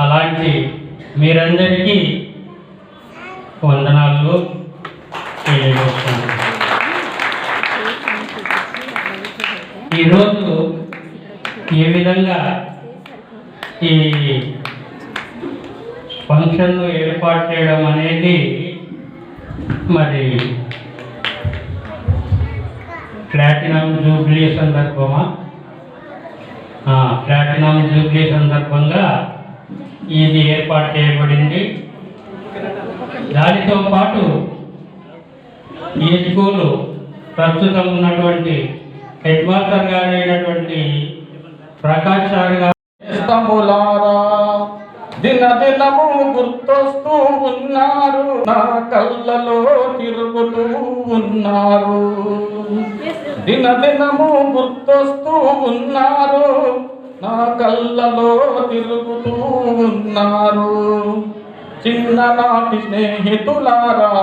Speaker 5: అలాంటి మీరందరికీ వందనాలు తెలియజేస్తున్నాను. ఈరోజు ఏ విధంగా ఈ ఫంక్షన్ను ఏర్పాటు చేయడం అనేది మరి ప్లాటినం జూబ్లీ సందర్భమా, ప్లాటినం జూబ్లీ సందర్భంగా ఇది ఏర్పాటు చేయబడింది. దానితో పాటు ఈ స్కూలు ప్రస్తుతం ఉన్నటువంటి హెడ్ మాస్టర్ గారు అయినటువంటి ప్రకాష్ సార్ గారు
Speaker 8: దినదినము గుర్తొస్తూ ఉన్నారు, నా కళ్ళలో తిరుగుతూ ఉన్నారు. దినదినము గుర్తొస్తూ ఉన్నారు, నా కళ్ళలో తిరుగుతూ ఉన్నారు. చిన్ననాటి స్నేహితులారా,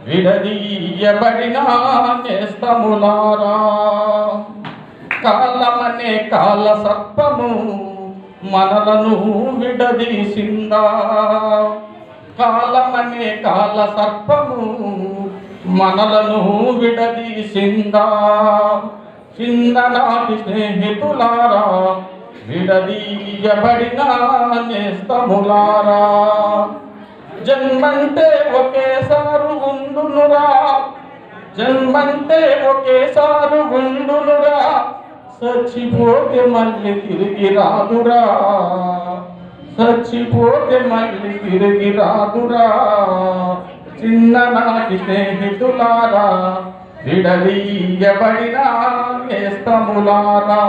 Speaker 8: విడదీయబడిన నేస్తములారా, కాలమనే కాల సర్పము మనలను విడదీసిందా. కాలమనే కాల సర్పము మనలను విడదీసిందా. చిన్ననాటి స్నేహితులారా, విడదీయబడిన నేస్తములారా, జన్మంటే ఒకేసారి ఉండునురా, జన్మంటే ఒకేసారి ఉండునురా, చచ్చిపోతే మళ్ళీ తిరిగి రాదురా, చచ్చిపోతే మళ్ళీ తిరిగి రాదురా. చిన్ననాటి స్నేహితులారా, విడదీయబడిన నేస్తములారా,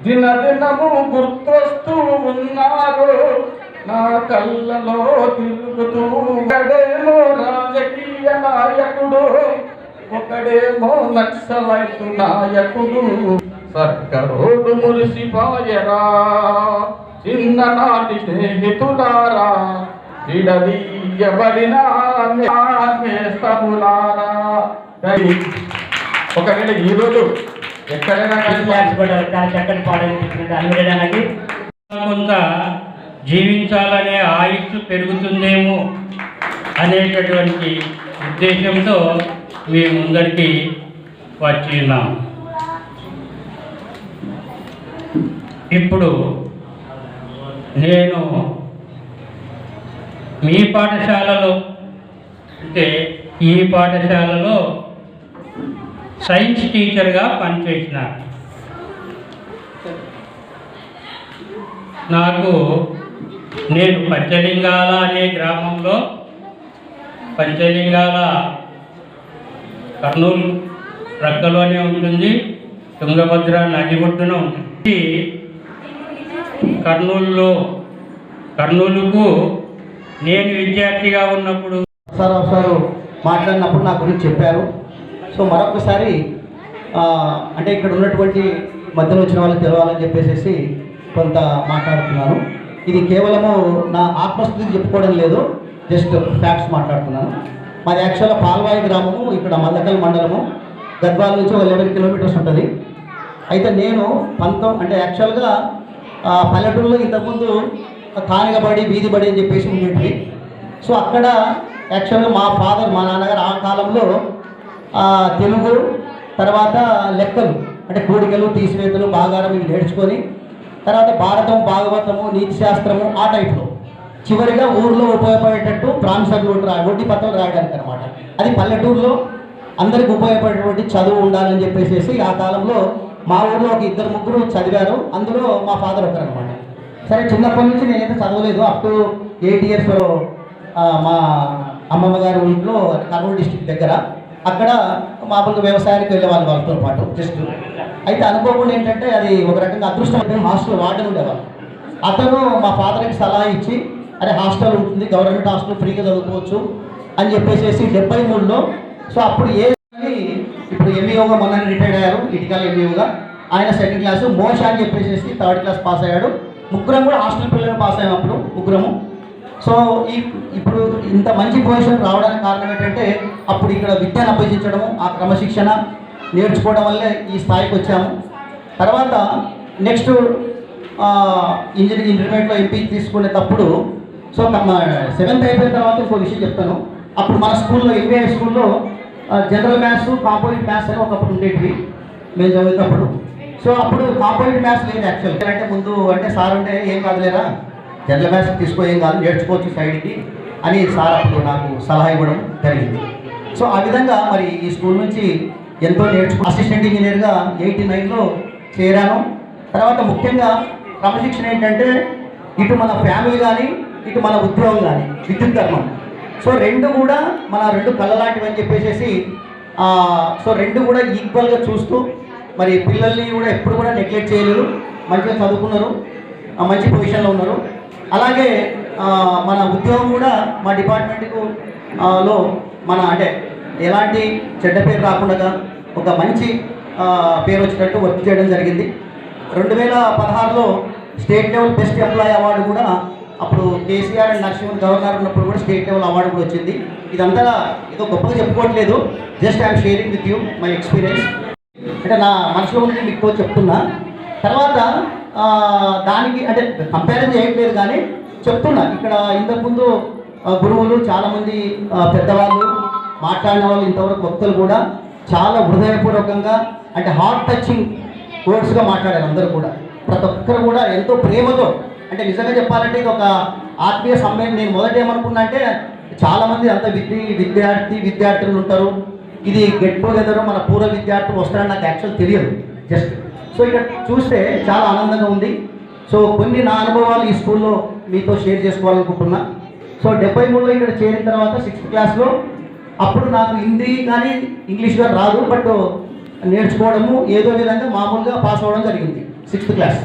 Speaker 8: దినదినము గుర్తొస్తూ ఉన్నారు, నా కళ్ళలో తిరుగుతూ. ఒకడేమో రాజకీయ నాయకుడు, ఒకడేమో నక్సలైట్ నాయకుడు, సర్కరోడు మురిసిపాయరా. చిన్ననాటి స్నేహితులారా, విడదీయబడిన నేస్తములారా. ఒకవేళ ఈరోజు ఎక్కడైనా
Speaker 12: చాలా చక్కటి పాడైనటువంటి అనుభవానికి కొంత జీవించాలనే ఆయుష్ పెరుగుతుందేమో అనేటటువంటి ఉద్దేశంతో మీ ముందరికి వచ్చినాం. ఇప్పుడు నేను మీ పాఠశాలలో అంటే ఈ పాఠశాలలో సైన్స్ టీచర్గా పనిచేసిన నాకు నేను పంచలింగాల అనే గ్రామంలో, పంచలింగాల కర్నూలు ప్రక్కలోనే ఉంటుంది, తుంగభద్ర నది ఒడ్డున ఉంటుంది. కర్నూలుకు నేను విద్యార్థిగా ఉన్నప్పుడు
Speaker 13: సారు మాట్లాడినప్పుడు నా గురించి చెప్పారు. సో మరొకసారి అంటే ఇక్కడ ఉన్నటువంటి మధ్యలో వచ్చిన వాళ్ళకి తెలవాలని చెప్పేసి కొంత మాట్లాడుతున్నాను. ఇది కేవలము నా ఆత్మస్థుతి చెప్పుకోవడం లేదు, జస్ట్ ఫ్యాక్ట్స్ మాట్లాడుతున్నాను. మాది యాక్చువల్గా పాల్వాయి గ్రామము, ఇక్కడ మల్లకల్ మండలము, గద్వాల నుంచి 11 కిలోమీటర్స్ ఉంటుంది. అయితే నేను అంటే యాక్చువల్గా పల్లెటూరులో ఇంతకుముందు తానిగబడి వీధిబడి అని చెప్పేసి ఉండేవి. సో అక్కడ యాక్చువల్గా మా నాన్నగారు ఆ కాలంలో తెలుగు, తర్వాత లెక్కలు అంటే కూడికలు, తీసివేతలు, బాగారం ఇవి నేర్చుకొని తర్వాత భారతం, భాగవతము, నీతి శాస్త్రము ఆ టైప్లో చివరిగా ఊర్లో ఉపయోగపడేటట్టు ప్రామిసర్ నోట్ వడ్డీ పత్రాలు రాయడానికి అనమాట. అది పల్లెటూరులో అందరికి ఉపయోగపడేటువంటి చదువు ఉండాలని చెప్పేసి ఆ కాలంలో మా ఊర్లో ఒక 2-3 చదివారు, అందులో మా ఫాదర్ ఒకరు అనమాట. సరే చిన్నప్పటి నుంచి నేనైతే చదవలేదు, అప్ టు 8 ఇయర్స్ మా అమ్మమ్మ గారి ఇంట్లో కర్నూలు డిస్ట్రిక్ట్ దగ్గర. అక్కడ మామూలుగా వ్యవసాయానికి వెళ్ళే వాళ్ళు వాళ్ళతో పాటు జస్ట్. అయితే అనుకోకుండా ఏంటంటే అది ఒక రకంగా అదృష్టం. హాస్టల్ వార్డెన్ ఉండేవాళ్ళు. అతను మా ఫాదర్కి సలహా ఇచ్చి అరే హాస్టల్ ఉంటుంది, గవర్నమెంట్ హాస్టల్ ఫ్రీగా చదువుకోవచ్చు అని చెప్పేసి 73లో. సో అప్పుడు ఇప్పుడు ఎంఈఓగా మొన్న రిటైర్డ్ అయ్యారు, ఇటికల్ ఎంఈఓగా. ఆయన సెకండ్ క్లాసు, మోష అని చెప్పేసి 3rd క్లాస్ పాస్ అయ్యాడు. ముగ్గురం కూడా హాస్టల్ పిల్లలు పాస్ అయ్యాం అప్పుడు ముగ్గురము. సో ఇప్పుడు ఇంత మంచి పొజిషన్ రావడానికి కారణం ఏంటంటే అప్పుడు ఇక్కడ విద్యను అభ్యసించడము, ఆ క్రమశిక్షణ నేర్చుకోవడం వల్లే ఈ స్థాయికి వచ్చాము. తర్వాత నెక్స్ట్ ఇంటర్మీడియట్లో ఎంపీ తీసుకునేటప్పుడు సో 7th అయిపోయిన తర్వాత ఇంకో విషయం చెప్తాను. అప్పుడు మన స్కూల్లో ఎంబీఐ స్కూల్లో జనరల్ మ్యాథ్స్, కాంపోజిట్ మ్యాథ్స్ అని ఒకప్పుడు ఉండేటివి మేము చదివేటప్పుడు. సో అప్పుడు కాంపోజిట్ మ్యాథ్స్ లేదు యాక్చువల్. అంటే ముందు అంటే సార్ అంటే ఏం కాదులేరా జనరల్ మ్యాథ్స్ తీసుకో, ఏం కాదు నేర్చుకోవచ్చు సైడ్కి అని సార్ అప్పుడు నాకు సలహా ఇవ్వడం జరిగింది. సో ఆ విధంగా మరి ఈ స్కూల్ నుంచి ఎంతో అసిస్టెంట్ ఇంజనీర్గా 89లో చేరాను. తర్వాత ముఖ్యంగా క్రమశిక్షణ ఏంటంటే ఇటు మన ఫ్యామిలీ కానీ ఇటు మన ఉద్యోగం కానీ విద్యుత్ ధర్మం. సో రెండు కూడా మన రెండు కళ్ళ లాంటివి అని చెప్పేసి సో రెండు కూడా ఈక్వల్గా చూస్తూ మరి పిల్లల్ని కూడా ఎప్పుడు కూడా నెగ్లెక్ట్ చేయలేరు, మంచిగా చదువుకున్నారు, మంచి పొజిషన్లో ఉన్నారు. అలాగే మన ఉద్యోగం కూడా మా డిపార్ట్మెంట్కు లో మన అంటే ఎలాంటి చెడ్డ పేరు రాకుండా ఒక మంచి పేరు వచ్చేటట్టు వర్క్ చేయడం జరిగింది. 2016లో state level best employee award కూడా అప్పుడు కేసీఆర్ అండ్ నరసింహన్ గవర్నర్ ఉన్నప్పుడు కూడా స్టేట్ లెవెల్ అవార్డు కూడా వచ్చింది. ఇదంతా ఏదో గొప్పగా చెప్పుకోవట్లేదు, just I'm sharing with you my experience. అంటే నా మనసులో ఉంది మీకు చెప్తున్నా. తర్వాత దానికి అంటే కంపారిజన్ చేయట్లేదు కానీ చెప్తున్నా. ఇక్కడ ఇంతకుముందు గురువులు చాలామంది పెద్దవాళ్ళు మాట్లాడిన వాళ్ళు ఇంతవరకు భక్తులు కూడా చాలా హృదయపూర్వకంగా అంటే హార్ట్ టచింగ్ వర్డ్స్గా మాట్లాడారు. అందరూ కూడా ప్రతి ఒక్కరు కూడా ఎంతో ప్రేమతో అంటే నిజంగా చెప్పాలంటే ఇది ఒక ఆత్మీయ సమ్మేళనం. నేను మొదట ఏమనుకున్నా అంటే చాలామంది అంత విద్యార్థులు ఉంటారు, ఇది గెట్ టుగెదర్ మన పూర్వ విద్యార్థులు వస్తారని నాకు యాక్చువల్ తెలియదు జస్ట్. సో ఇక్కడ చూస్తే చాలా ఆనందంగా ఉంది. సో కొన్ని నా అనుభవాలు ఈ స్కూల్లో మీతో షేర్ చేసుకోవాలనుకుంటున్నా. సో 73లో ఇక్కడ చేరిన తర్వాత 6th క్లాస్లో అప్పుడు నాకు హిందీ కానీ ఇంగ్లీష్ కానీ రాదు, బట్ నేర్చుకోవడము ఏదో విధంగా మామూలుగా పాస్ అవ్వడం జరిగింది 6th క్లాస్.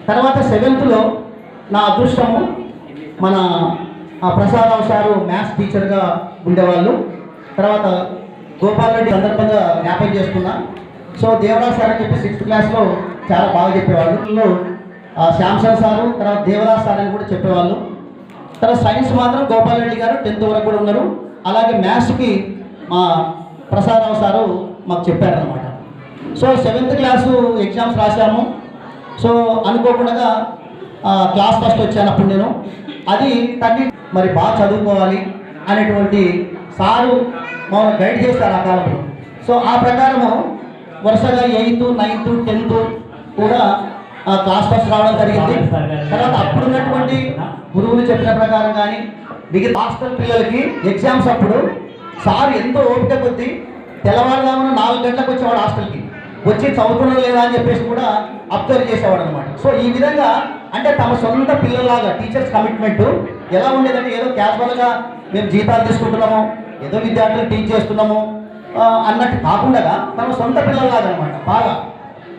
Speaker 13: తర్వాత 7thలో నా అదృష్టము మన ప్రసాదరావు సారు మ్యాథ్స్ టీచర్గా ఉండేవాళ్ళు. తర్వాత గోపాల్ రెడ్డి సందర్భంగా జ్ఞాపకం చేసుకున్నా. సో దేవరాజ్ సార్ అని చెప్పి 6th క్లాస్లో చాలా బాగా చెప్పేవాళ్ళు. శ్యామ్సన్ సారు, తర్వాత దేవరాజ్ సార్ అని కూడా చెప్పేవాళ్ళు. తర్వాత సైన్స్ మాత్రం గోపాల్ రెడ్డి గారు 10th వరకు కూడా ఉన్నారు. అలాగే మ్యాథ్స్కి మా ప్రసాదరావు సారు మాకు చెప్పారనమాట. సో 7th క్లాసు ఎగ్జామ్స్ రాశాము. సో అనుకోకుండా క్లాస్ ఫస్ట్ వచ్చాను అప్పుడు నేను. అది తన్ని మరి బాగా చదువుకోవాలి అనేటువంటి సారు మమ్మల్ని గైడ్ చేస్తారు ఆ కాలంలో. సో ఆ ప్రకారము వరుసగా 8th, 9th, 10th కూడా క్లాస్ ఫస్ట్ రావడం జరిగింది. తర్వాత అప్పుడున్నటువంటి గురువులు చెప్పిన ప్రకారం కానీ మిగతా హాస్టల్ పిల్లలకి ఎగ్జామ్స్ అప్పుడు సార్ ఎంతో ఓపిక కొద్దీ తెల్లవారుదామని 4 గంటలకు వచ్చేవాడు హాస్టల్కి, వచ్చి చదువుతున్నారు లేదా అని చెప్పేసి కూడా అబ్జర్వ్ చేసేవాడు అనమాట. సో ఈ విధంగా అంటే తమ సొంత పిల్లలాగా టీచర్స్ కమిట్మెంట్ ఎలా ఉండేదంటే ఏదో క్యాజువల్గా మేము జీతాలు తీసుకుంటున్నాము, ఏదో విద్యార్థులు టీచ్ చేస్తున్నాము అన్నట్టు కాకుండా తమ సొంత పిల్లలాగా అనమాట బాగా.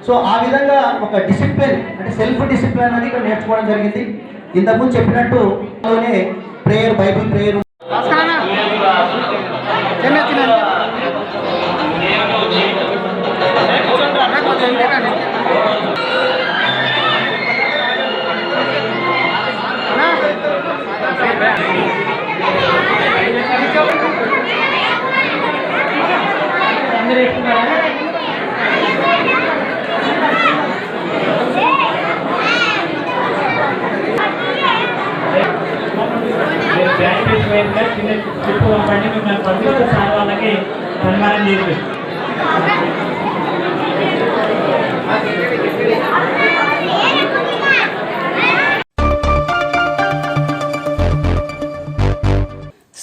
Speaker 13: సో ఆ విధంగా ఒక డిసిప్లిన్ అంటే సెల్ఫ్ డిసిప్లిన్ అనేది ఇక్కడ నేర్చుకోవడం జరిగింది. ఇంతకుముందు చెప్పినట్టు ప్రేయర్, బైబిల్ ప్రేయర్
Speaker 12: వాళ్ళకి సన్మానం చేసి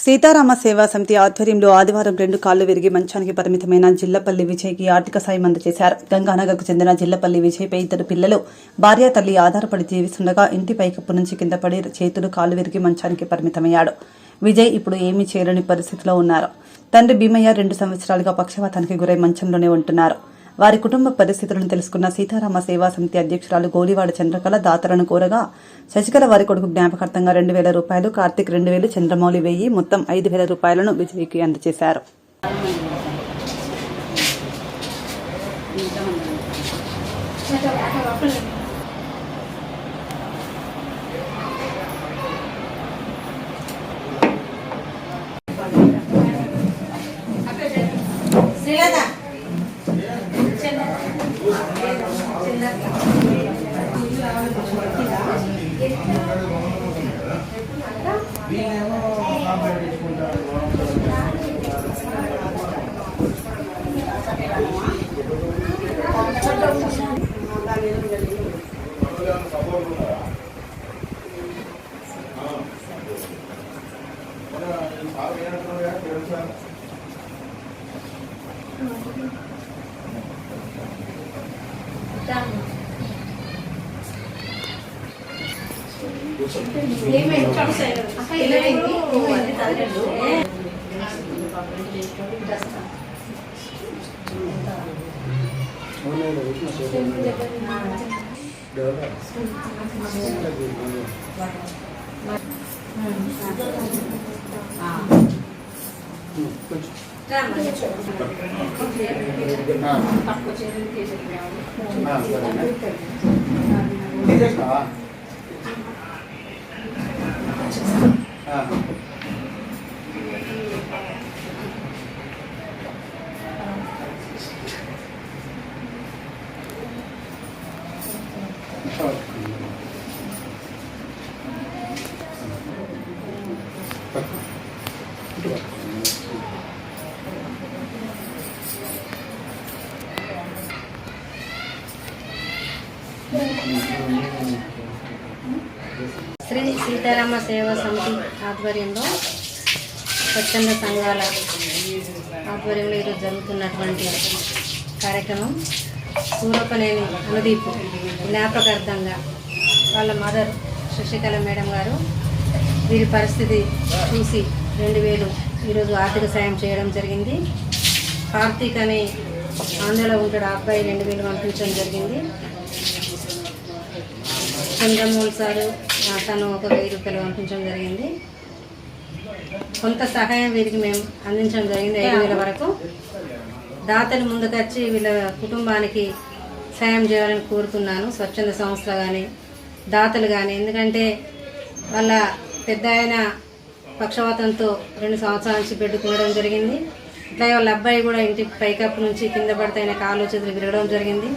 Speaker 2: సీతారామ సేవా సమితి ఆధ్వర్యంలో ఆదివారం 2 కాళ్లు విరిగి మంచానికి పరిమితమైన జిల్లపల్లి విజయ్కి ఆర్థిక సాయం అందజేశారు. గంగానగర్కు చెందిన జిల్లపల్లి విజయ్పై 2 పిల్లలు, భార్య, తల్లి ఆధారపడి జీవిస్తుండగా ఇంటి పైకప్పు నుంచి కింద పడి చేతులు, కాళ్లు విరిగి మంచానికి పరిమితమయ్యాడు. విజయ్ ఇప్పుడు ఏమీ చేయలేని పరిస్థితిలో ఉన్నారు. తండ్రి భీమయ్య 2 సంవత్సరాలుగా పక్షవాతానికి గురై మంచంలోనే ఉంటున్నారు. వారి కుటుంబ పరిస్థితులను తెలుసుకున్న సీతారామ సేవా సమితి అధ్యక్షురాలు గోలివాడ చంద్రకళ దాతలను కోరగా శశికళ వారి కొడుకు జ్ఞాపకార్థంగా 2,000 రూపాయలు, కార్తీక్ 2,000, చంద్రమౌళి 1,000 మొత్తం 5,000 రూపాయలను విజయ్కి అందజేశారు.
Speaker 14: శ్రీ సీతారామ సేవా సమితి ఆధ్వర్యంలో స్వచ్ఛంద సంఘాల ఆధ్వర్యంలో ఈరోజు జరుగుతున్నటువంటి కార్యక్రమం సూరపనేని అనుదీప్ జ్ఞాపకార్థంగా వాళ్ళ మదర్ శశికళ మేడం గారు వీరి పరిస్థితి చూసి 2,000 ఈరోజు ఆర్థిక సాయం చేయడం జరిగింది. కార్తీక్ అనే ఆంధ్రలో ఉంటాడు, ఆ అబ్బాయి 2,000 పంపించడం జరిగింది. చంద్రమౌళి సారు తను ఒక 1,000 రూపాయలు పంపించడం జరిగింది. కొంత సహాయం వీరికి మేము అందించడం జరిగింది 5,000 వరకు. దాతలు ముందుకొచ్చి వీళ్ళ కుటుంబానికి సాయం చేయాలని కోరుతున్నాను. స్వచ్ఛంద సంస్థలు కానీ దాతలు కానీ, ఎందుకంటే వాళ్ళ పెద్ద ఆయన పక్షవాతంతో 2 సంవత్సరాల నుంచి పెట్టుకోవడం జరిగింది. అట్లాగే వాళ్ళ అబ్బాయి కూడా ఇంటి పైకప్పు నుంచి కింద పడితే ఆయన కాళ్ళు చేతులు విరగడం జరిగింది.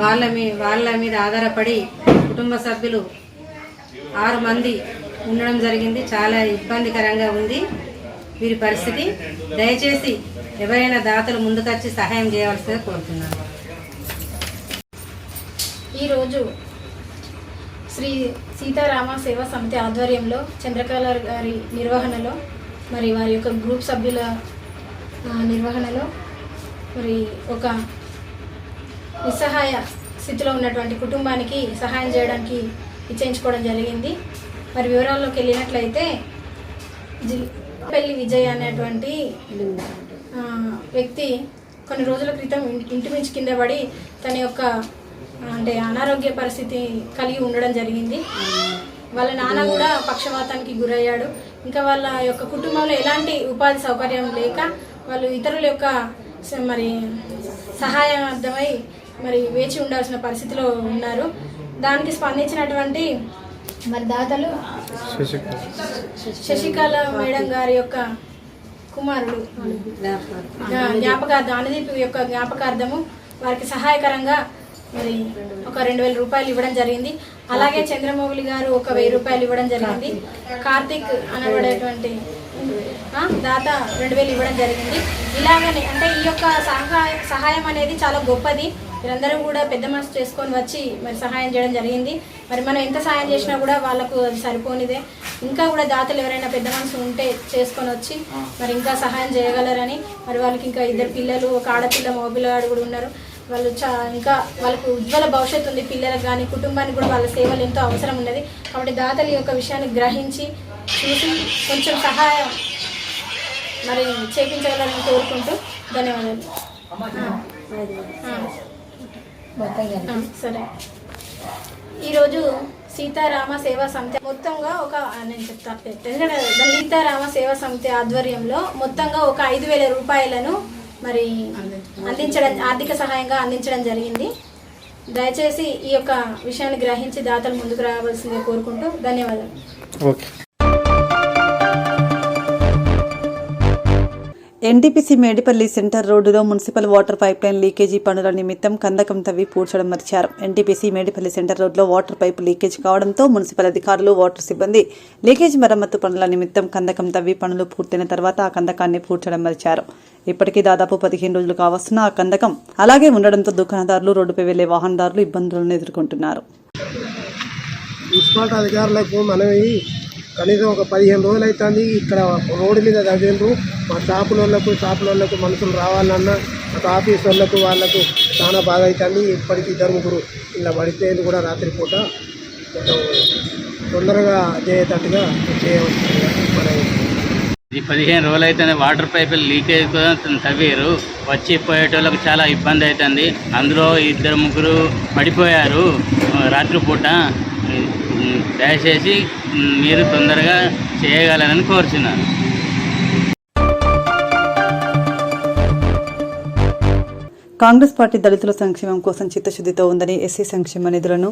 Speaker 14: వాళ్ళ మీద ఆధారపడి కుటుంబ సభ్యులు 6 మంది ఉండడం జరిగింది. చాలా ఇబ్బందికరంగా ఉంది వీరి పరిస్థితి. దయచేసి ఎవరైనా దాతలు ముందుకొచ్చి సహాయం చేయవలసిందిగా కోరుతున్నాను.
Speaker 15: ఈరోజు శ్రీ సీతారామ సేవా సమితి ఆధ్వర్యంలో చంద్రకళ గారి నిర్వహణలో, మరి వారి యొక్క గ్రూప్ సభ్యుల నిర్వహణలో మరి ఒక నిస్సహాయ స్థితిలో ఉన్నటువంటి కుటుంబానికి సహాయం చేయడానికి నిశ్చయించుకోవడం జరిగింది. మరి వివరాల్లోకి వెళ్ళినట్లయితే పెళ్లి విజయ్ అనేటువంటి వ్యక్తి కొన్ని రోజుల క్రితం ఇంటి మించి కింద పడి తన యొక్క అనారోగ్య పరిస్థితి కలిగి ఉండడం జరిగింది. వాళ్ళ నాన్న కూడా పక్షవాతానికి గురయ్యాడు. ఇంకా వాళ్ళ యొక్క కుటుంబంలో ఎలాంటి ఉపాధి సౌకర్యం లేక వాళ్ళు ఇతరుల యొక్క మరి సహాయార్థమై మరి వేచి ఉండాల్సిన పరిస్థితిలో ఉన్నారు. దానికి స్పందించినటువంటి మరి దాతలు శశికళ మేడం గారి యొక్క కుమారుడు జ్ఞాపకార్థం అనుదీప్ యొక్క జ్ఞాపకార్థము వారికి సహాయకరంగా మరి ఒక 2,000 రూపాయలు ఇవ్వడం జరిగింది. అలాగే చంద్రమౌళి గారు ఒక 1,000 రూపాయలు ఇవ్వడం జరిగింది. కార్తీక్ అనబడేటువంటి దాత 2,000 ఇవ్వడం జరిగింది. ఇలాగనే ఈ యొక్క సహాయం అనేది చాలా గొప్పది. వీరందరూ కూడా పెద్ద మనసు చేసుకొని వచ్చి మరి సహాయం చేయడం జరిగింది. మరి మనం ఎంత సహాయం చేసినా కూడా వాళ్ళకు అది సరిపోనిదే. ఇంకా కూడా దాతలు ఎవరైనా పెద్ద మనసు ఉంటే చేసుకొని వచ్చి మరి ఇంకా సహాయం చేయగలరని, మరి వాళ్ళకి ఇంకా 2 పిల్లలు, ఒక ఆడపిల్ల, మగపిల్లగాడు కూడా ఉన్నారు. వాళ్ళు ఇంకా వాళ్ళకు ఉజ్వల భవిష్యత్తు ఉంది. పిల్లలకు కానీ కుటుంబానికి కూడా వాళ్ళ సేవలు ఎంతో అవసరం ఉన్నది. కాబట్టి దాతల యొక్క విషయాన్ని గ్రహించి చూసి కొంచెం సహాయం మరి చేయించగలని కోరుకుంటూ ధన్యవాదాలు. సరే, ఈరోజు సీతారామ సేవా సమితి మొత్తంగా నేను చెప్తాను, సీతారామ సేవా సమితి ఆధ్వర్యంలో మొత్తంగా ఒక 5,000 రూపాయలను మరి ఆర్థిక సహాయంగా అందించడం జరిగింది. దయచేసి ఈ యొక్క విషయాన్ని గ్రహించి దాతలు ముందుకు రావాల్సిందిగా కోరుకుంటూ ధన్యవాదాలు.
Speaker 7: ఓకే.
Speaker 2: ఎన్టీపీసీ మేడిపల్లి సెంటర్ రోడ్డులో మున్సిపల్ వాటర్ పైప్లైన్ లీకేజీ పనుల నిమిత్తం కందకం తవ్వి పూడ్చడం మర్చారు. ఎన్టీపీసీ మేడిపల్లి సెంటర్ రోడ్లో వాటర్ పైపు లీకేజ్ కావడంతో మున్సిపల్ అధికారులు, వాటర్ సిబ్బంది లీకేజ్ మరమ్మతు పనుల నిమిత్తం కందకం తవ్వి పనులు పూర్తయిన తర్వాత ఆ కందకాన్ని పూడ్చడం మర్చారు. ఇప్పటికీ దాదాపు 15 రోజులు కావస్తున్న ఆ కందకం అలాగే ఉండడంతో దుకాణదారులు, రోడ్డుపై వెళ్లే వాహనదారులు ఇబ్బందులను ఎదుర్కొంటున్నారు.
Speaker 5: మున్సిపాలిటీ అధికారులకు మనవి కనీసం ఒక 15 రోజులు అవుతుంది. ఇక్కడ రోడ్డు మీద తగ్గిండ్రు. మా షాపులకు మనుషులు రావాలన్నా అటు ఆఫీస్ వాళ్ళకు చాలా బాగా అవుతుంది. ఇప్పటికీ 2-3 ఇలా పడిపోయింది కూడా రాత్రిపూట. తొందరగా అయ్యేటట్టుగా చేయవలసిందిగా మనం.
Speaker 12: ఈ 15 రోజులు అయితే వాటర్ పైపులు లీకేజ్ కూడా తవ్వారు. వచ్చి పోయేటోళ్ళకి చాలా ఇబ్బంది అవుతుంది. అందులో 2-3 పడిపోయారు రాత్రిపూట. దయచేసి మీరు తొందరగా చేయగలరని కోరుచున్నాను.
Speaker 2: కాంగ్రెస్ పార్టీ దళితుల సంక్షేమం కోసం చిత్తశుద్ధితో ఉందని, ఎస్సీ సంక్షేమ నిధులను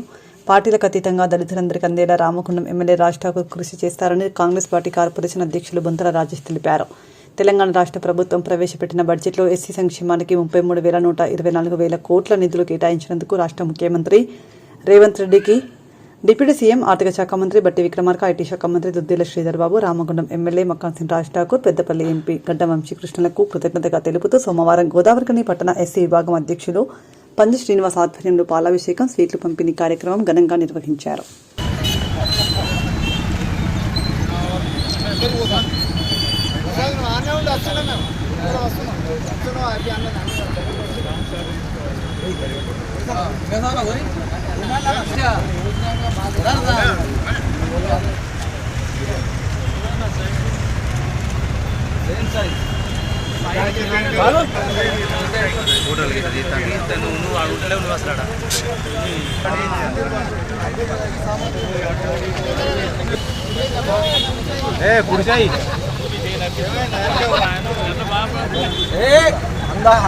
Speaker 2: పార్టీలకు అతీతంగా దళితులందరికీ అందేలా రామగుండం ఎమ్మెల్యే రాజ్ ఠాకూర్ కృషి చేస్తారని కాంగ్రెస్ పార్టీ కార్పొరేషన్ అధ్యక్షులు బొంతల రాజేష్ తెలిపారు. తెలంగాణ రాష్ట్ర ప్రభుత్వం ప్రవేశపెట్టిన బడ్జెట్లో ఎస్సీ సంక్షేమానికి 33,124 కోట్ల నిధులు కేటాయించినందుకు రాష్ట్ర ముఖ్యమంత్రి రేవంత్ రెడ్డికి డిప్యూటీ సీఎం, ఆర్థిక శాఖ మంత్రి బట్టి విక్రమార్క, ఐటీ శాఖ మంత్రి దుద్దేల శ్రీధర్ బాబు, రామగుండం ఎమ్మెల్యే మక్కాన్సింగ్ రాజ్ ఠాకూర్, పెద్దపల్లి ఎంపీ గడ్డం వంశీకృష్ణలకు కృతజ్ఞతగా తెలుపుతూ సోమవారం గోదావరికని పట్టణ ఎస్సీ విభాగం అధ్యక్షులు పంజు శ్రీనివాస్ ఆధ్వర్యంలో పాలాభిషేకం, స్వీట్లు పంపిణీ కార్యక్రమం ఘనంగా నిర్వహించారు.
Speaker 8: కుడిసాయి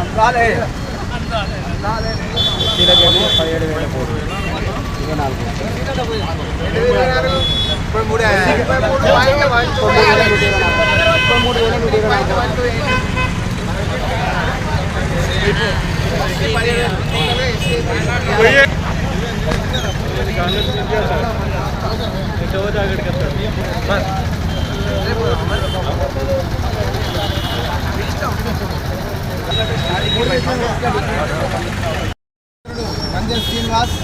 Speaker 8: అందాలే 17,000 కోట్లు
Speaker 3: పంజల్ శ్రీనివాస్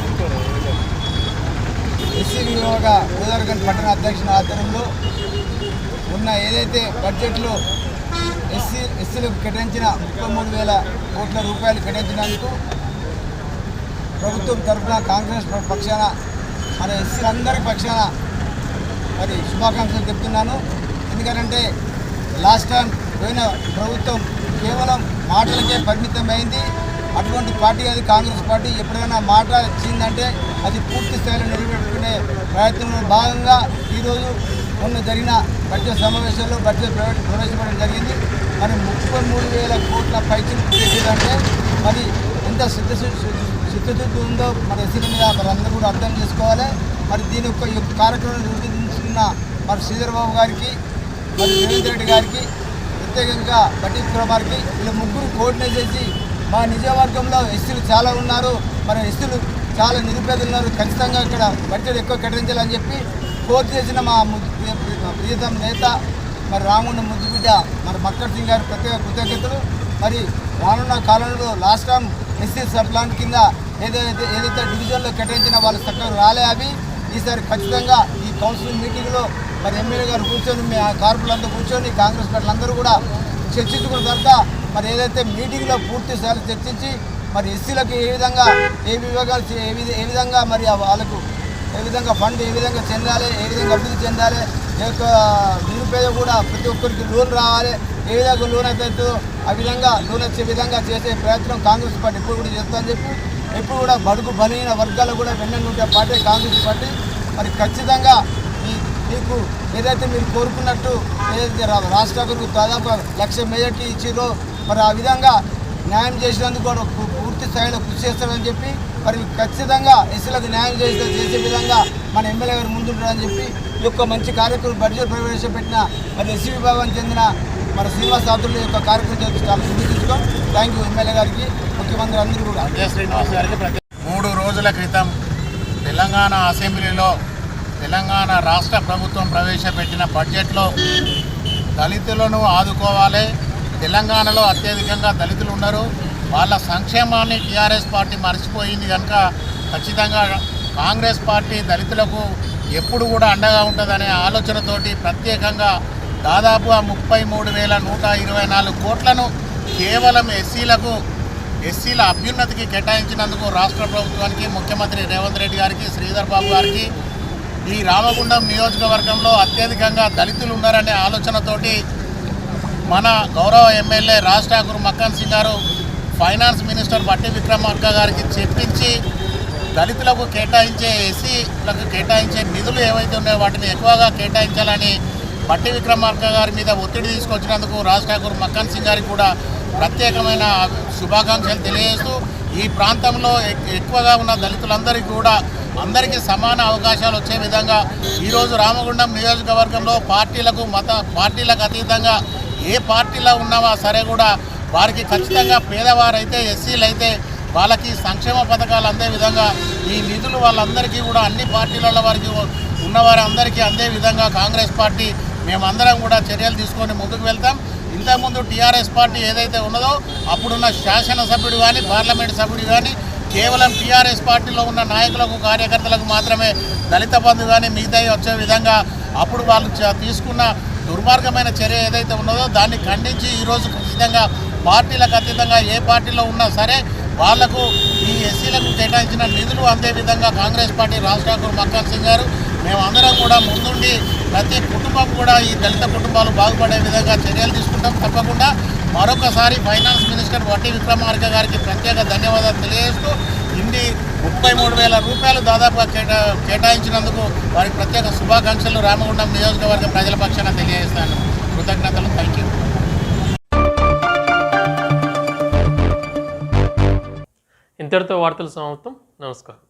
Speaker 3: ఎస్సీ విభాగ గోదావరిఖని పట్టణ అధ్యక్షుల ఆధ్వర్యంలో ఉన్న ఏదైతే బడ్జెట్లో ఎస్సీలకు కేటాయించిన 33,000 కోట్ల రూపాయలు కేటాయించినందుకు ప్రభుత్వం తరఫున కాంగ్రెస్ పక్షాన మన ఎస్సీలందరి పక్షాన మరి శుభాకాంక్షలు చెప్తున్నాను. ఎందుకంటే లాస్ట్ టైం పోయిన ప్రభుత్వం కేవలం మాటలకే పరిమితమైంది. అటువంటి పార్టీ అది కాంగ్రెస్ పార్టీ. ఎప్పుడైనా మాట ఇచ్చిందంటే అది పూర్తి స్థాయిలో నిలబెట్టుకునే ప్రయత్నంలో భాగంగా ఈరోజు మొన్న జరిగిన బడ్జెట్ సమావేశంలో బడ్జెట్ ప్రవేశపెట్టడం జరిగింది. మరి 33,000 కోట్ల పైచలు చేసేదంటే మరి ఎంత చిత్తశుద్ధి ఉందో మన ఎస్సీల మీద మరి అందరూ కూడా అర్థం చేసుకోవాలి. మరి దీని యొక్క కార్యక్రమాన్ని రూపొందించుకున్న మరి శ్రీధర్ బాబు గారికి, మరి రేవంత్ రెడ్డి గారికి, ప్రత్యేకంగా బట్టి విక్రమార్కి, వీళ్ళ ముగ్గురు కోఆర్డినేట్ చేసి మా నిజవర్గంలో ఎస్సీలు చాలా ఉన్నారు, మరి ఎస్సీలు చాలా నిరుపేదలు ఉన్నారు, ఖచ్చితంగా ఇక్కడ బడ్జెట్ ఎక్కువ కేటాయించాలని చెప్పి కోర్టు చేసిన మా ప్రియతమ నేత మరి రామగుండం ముద్దుబిడ్డ మరి మక్కర్ సింగ్ గారు ప్రత్యేక కృతజ్ఞతలు. మరి రానున్న కాలంలో last time SC sub plan కింద ఏదైతే డివిజన్లో కేటాయించిన వాళ్ళు చక్కగా రాలే అవి ఈసారి ఖచ్చితంగా ఈ కౌన్సిల్ మీటింగ్లో మరి ఎమ్మెల్యే గారు కూర్చొని మీ కార్పొరేట్లందరూ కూర్చొని కాంగ్రెస్ పార్టీలందరూ కూడా చర్చించుకున్న తర్వాత మరి ఏదైతే మీటింగ్లో పూర్తి స్థాయిలో చర్చించి మరి ఎస్సీలకు ఏ విధంగా ఏ విభాగాలు ఏ విధంగా మరి వాళ్ళకు ఏ విధంగా ఫండ్ ఏ విధంగా చెందాలి, ఏ విధంగా అభివృద్ధి చెందాలి, యొక్క నిరుపేద కూడా ప్రతి ఒక్కరికి లోన్ రావాలి. ఏ విధంగా లోన్ అయితే ఆ విధంగా లోన్ వచ్చే విధంగా చేసే ప్రయత్నం కాంగ్రెస్ పార్టీ ఎప్పుడు కూడా చేస్తుందని చెప్పి ఎప్పుడు కూడా బడుగు బలహీన వర్గాలు కూడా వెన్నంటే పార్టీ కాంగ్రెస్ పార్టీ. మరి ఖచ్చితంగా మీకు ఏదైతే మీరు కోరుకున్నట్టు ఏదైతే రాష్ట్రాలకు దాదాపు 1,00,000 మెజార్టీ ఇచ్చిరో మరి ఆ విధంగా న్యాయం చేసినందుకు కూడా పూర్తి స్థాయిలో కృషి చేస్తామని చెప్పి మరి ఖచ్చితంగా ఎస్సీలకు న్యాయం చేసే విధంగా మన ఎమ్మెల్యే గారు ముందుంటారని చెప్పి ఈ యొక్క మంచి కార్యక్రమం బడ్జెట్ ప్రవేశపెట్టిన మరి ఎస్సీ విభాగానికి చెందిన మన శ్రీనివాస్ యాదవ్ యొక్క కార్యక్రమం చాలా శుభీకరిస్తాం. థ్యాంక్ యూ ఎమ్మెల్యే గారికి, ముఖ్యమంత్రి అందరూ కూడా.
Speaker 10: శ్రీనివాస్ గారికి 3 రోజుల క్రితం తెలంగాణ అసెంబ్లీలో తెలంగాణ రాష్ట్ర ప్రభుత్వం ప్రవేశపెట్టిన బడ్జెట్లో దళితులను ఆదుకోవాలి, తెలంగాణలో అత్యధికంగా దళితులు ఉన్నారు, వాళ్ళ సంక్షేమాన్ని టీఆర్ఎస్ పార్టీ మర్చిపోయింది కనుక ఖచ్చితంగా కాంగ్రెస్ పార్టీ దళితులకు ఎప్పుడు కూడా అండగా ఉంటుందనే ఆలోచనతోటి ప్రత్యేకంగా దాదాపు 33,124 కోట్లను కేవలం ఎస్సీల అభ్యున్నతికి కేటాయించినందుకు రాష్ట్ర ప్రభుత్వానికి, ముఖ్యమంత్రి రేవంత్ రెడ్డి గారికి, శ్రీధర్ బాబు గారికి, ఈ రామగుండం నియోజకవర్గంలో అత్యధికంగా దళితులు ఉన్నారనే ఆలోచనతోటి మన గౌరవ ఎమ్మెల్యే రాజ్ ఠాకూర్ మక్కన్ సింగ్ గారు ఫైనాన్స్ మినిస్టర్ బట్టి విక్రమార్క గారికి చెప్పించి దళితులకు కేటాయించే ఎస్సీలకు కేటాయించే నిధులు ఏవైతే ఉన్నాయో వాటిని ఎక్కువగా కేటాయించాలని బట్టి విక్రమార్క గారి మీద ఒత్తిడి తీసుకొచ్చినందుకు రాజ్ ఠాకూర్ మక్కన్ సింగ్ గారికి కూడా ప్రత్యేకమైన శుభాకాంక్షలు తెలియజేస్తూ ఈ ప్రాంతంలో ఎక్కువగా ఉన్న దళితులందరికీ కూడా అందరికీ సమాన అవకాశాలు వచ్చే విధంగా ఈరోజు రామగుండం నియోజకవర్గంలో పార్టీలకు అతీతంగా ఏ పార్టీలో ఉన్నామా సరే కూడా వారికి ఖచ్చితంగా పేదవారైతే ఎస్సీలు అయితే వాళ్ళకి సంక్షేమ పథకాలు అందే విధంగా ఈ నిధులు వాళ్ళందరికీ కూడా అన్ని పార్టీల వారికి ఉన్నవారి అందరికీ అందే విధంగా కాంగ్రెస్ పార్టీ మేమందరం కూడా చర్యలు తీసుకొని ముందుకు వెళ్తాం. ఇంతకుముందు టీఆర్ఎస్ పార్టీ ఏదైతే ఉన్నదో అప్పుడున్న శాసనసభ్యుడు కానీ పార్లమెంటు సభ్యుడు కానీ కేవలం టీఆర్ఎస్ పార్టీలో ఉన్న నాయకులకు కార్యకర్తలకు మాత్రమే దళిత బంధు కానీ మిగతాయి వచ్చే విధంగా అప్పుడు వాళ్ళు తీసుకున్న దుర్మార్గమైన చర్య ఏదైతే ఉన్నదో దాన్ని ఖండించి ఈరోజు ఖచ్చితంగా పార్టీలకు అతీతంగా ఏ పార్టీలో ఉన్నా సరే వాళ్లకు ఈ ఎస్సీలకు కేటాయించిన నిధులు అందే విధంగా కాంగ్రెస్ పార్టీ రాజ్ ఠాకూర్ మక్కన్ సింగ్ గారు మేమందరం కూడా ముందుండి ప్రతి కుటుంబం కూడా ఈ దళిత కుటుంబాలు బాగుపడే విధంగా చర్యలు తీసుకుంటాం. తప్పకుండా మరొకసారి ఫైనాన్స్ మినిస్టర్ బట్టి విక్రమార్క గారికి ప్రత్యేక ధన్యవాదాలు తెలియజేస్తూ 33,000 రూపాయలు దాదాపుగా కేటాయించినందుకు వారికి ప్రత్యేక శుభాకాంక్షలు రామగుండం నియోజకవర్గ ప్రజల పక్షాన తెలియజేస్తాను. కృతజ్ఞతలు. Thank you.
Speaker 1: ఇంతటితో వార్తలు సమాప్తం. నమస్కారం.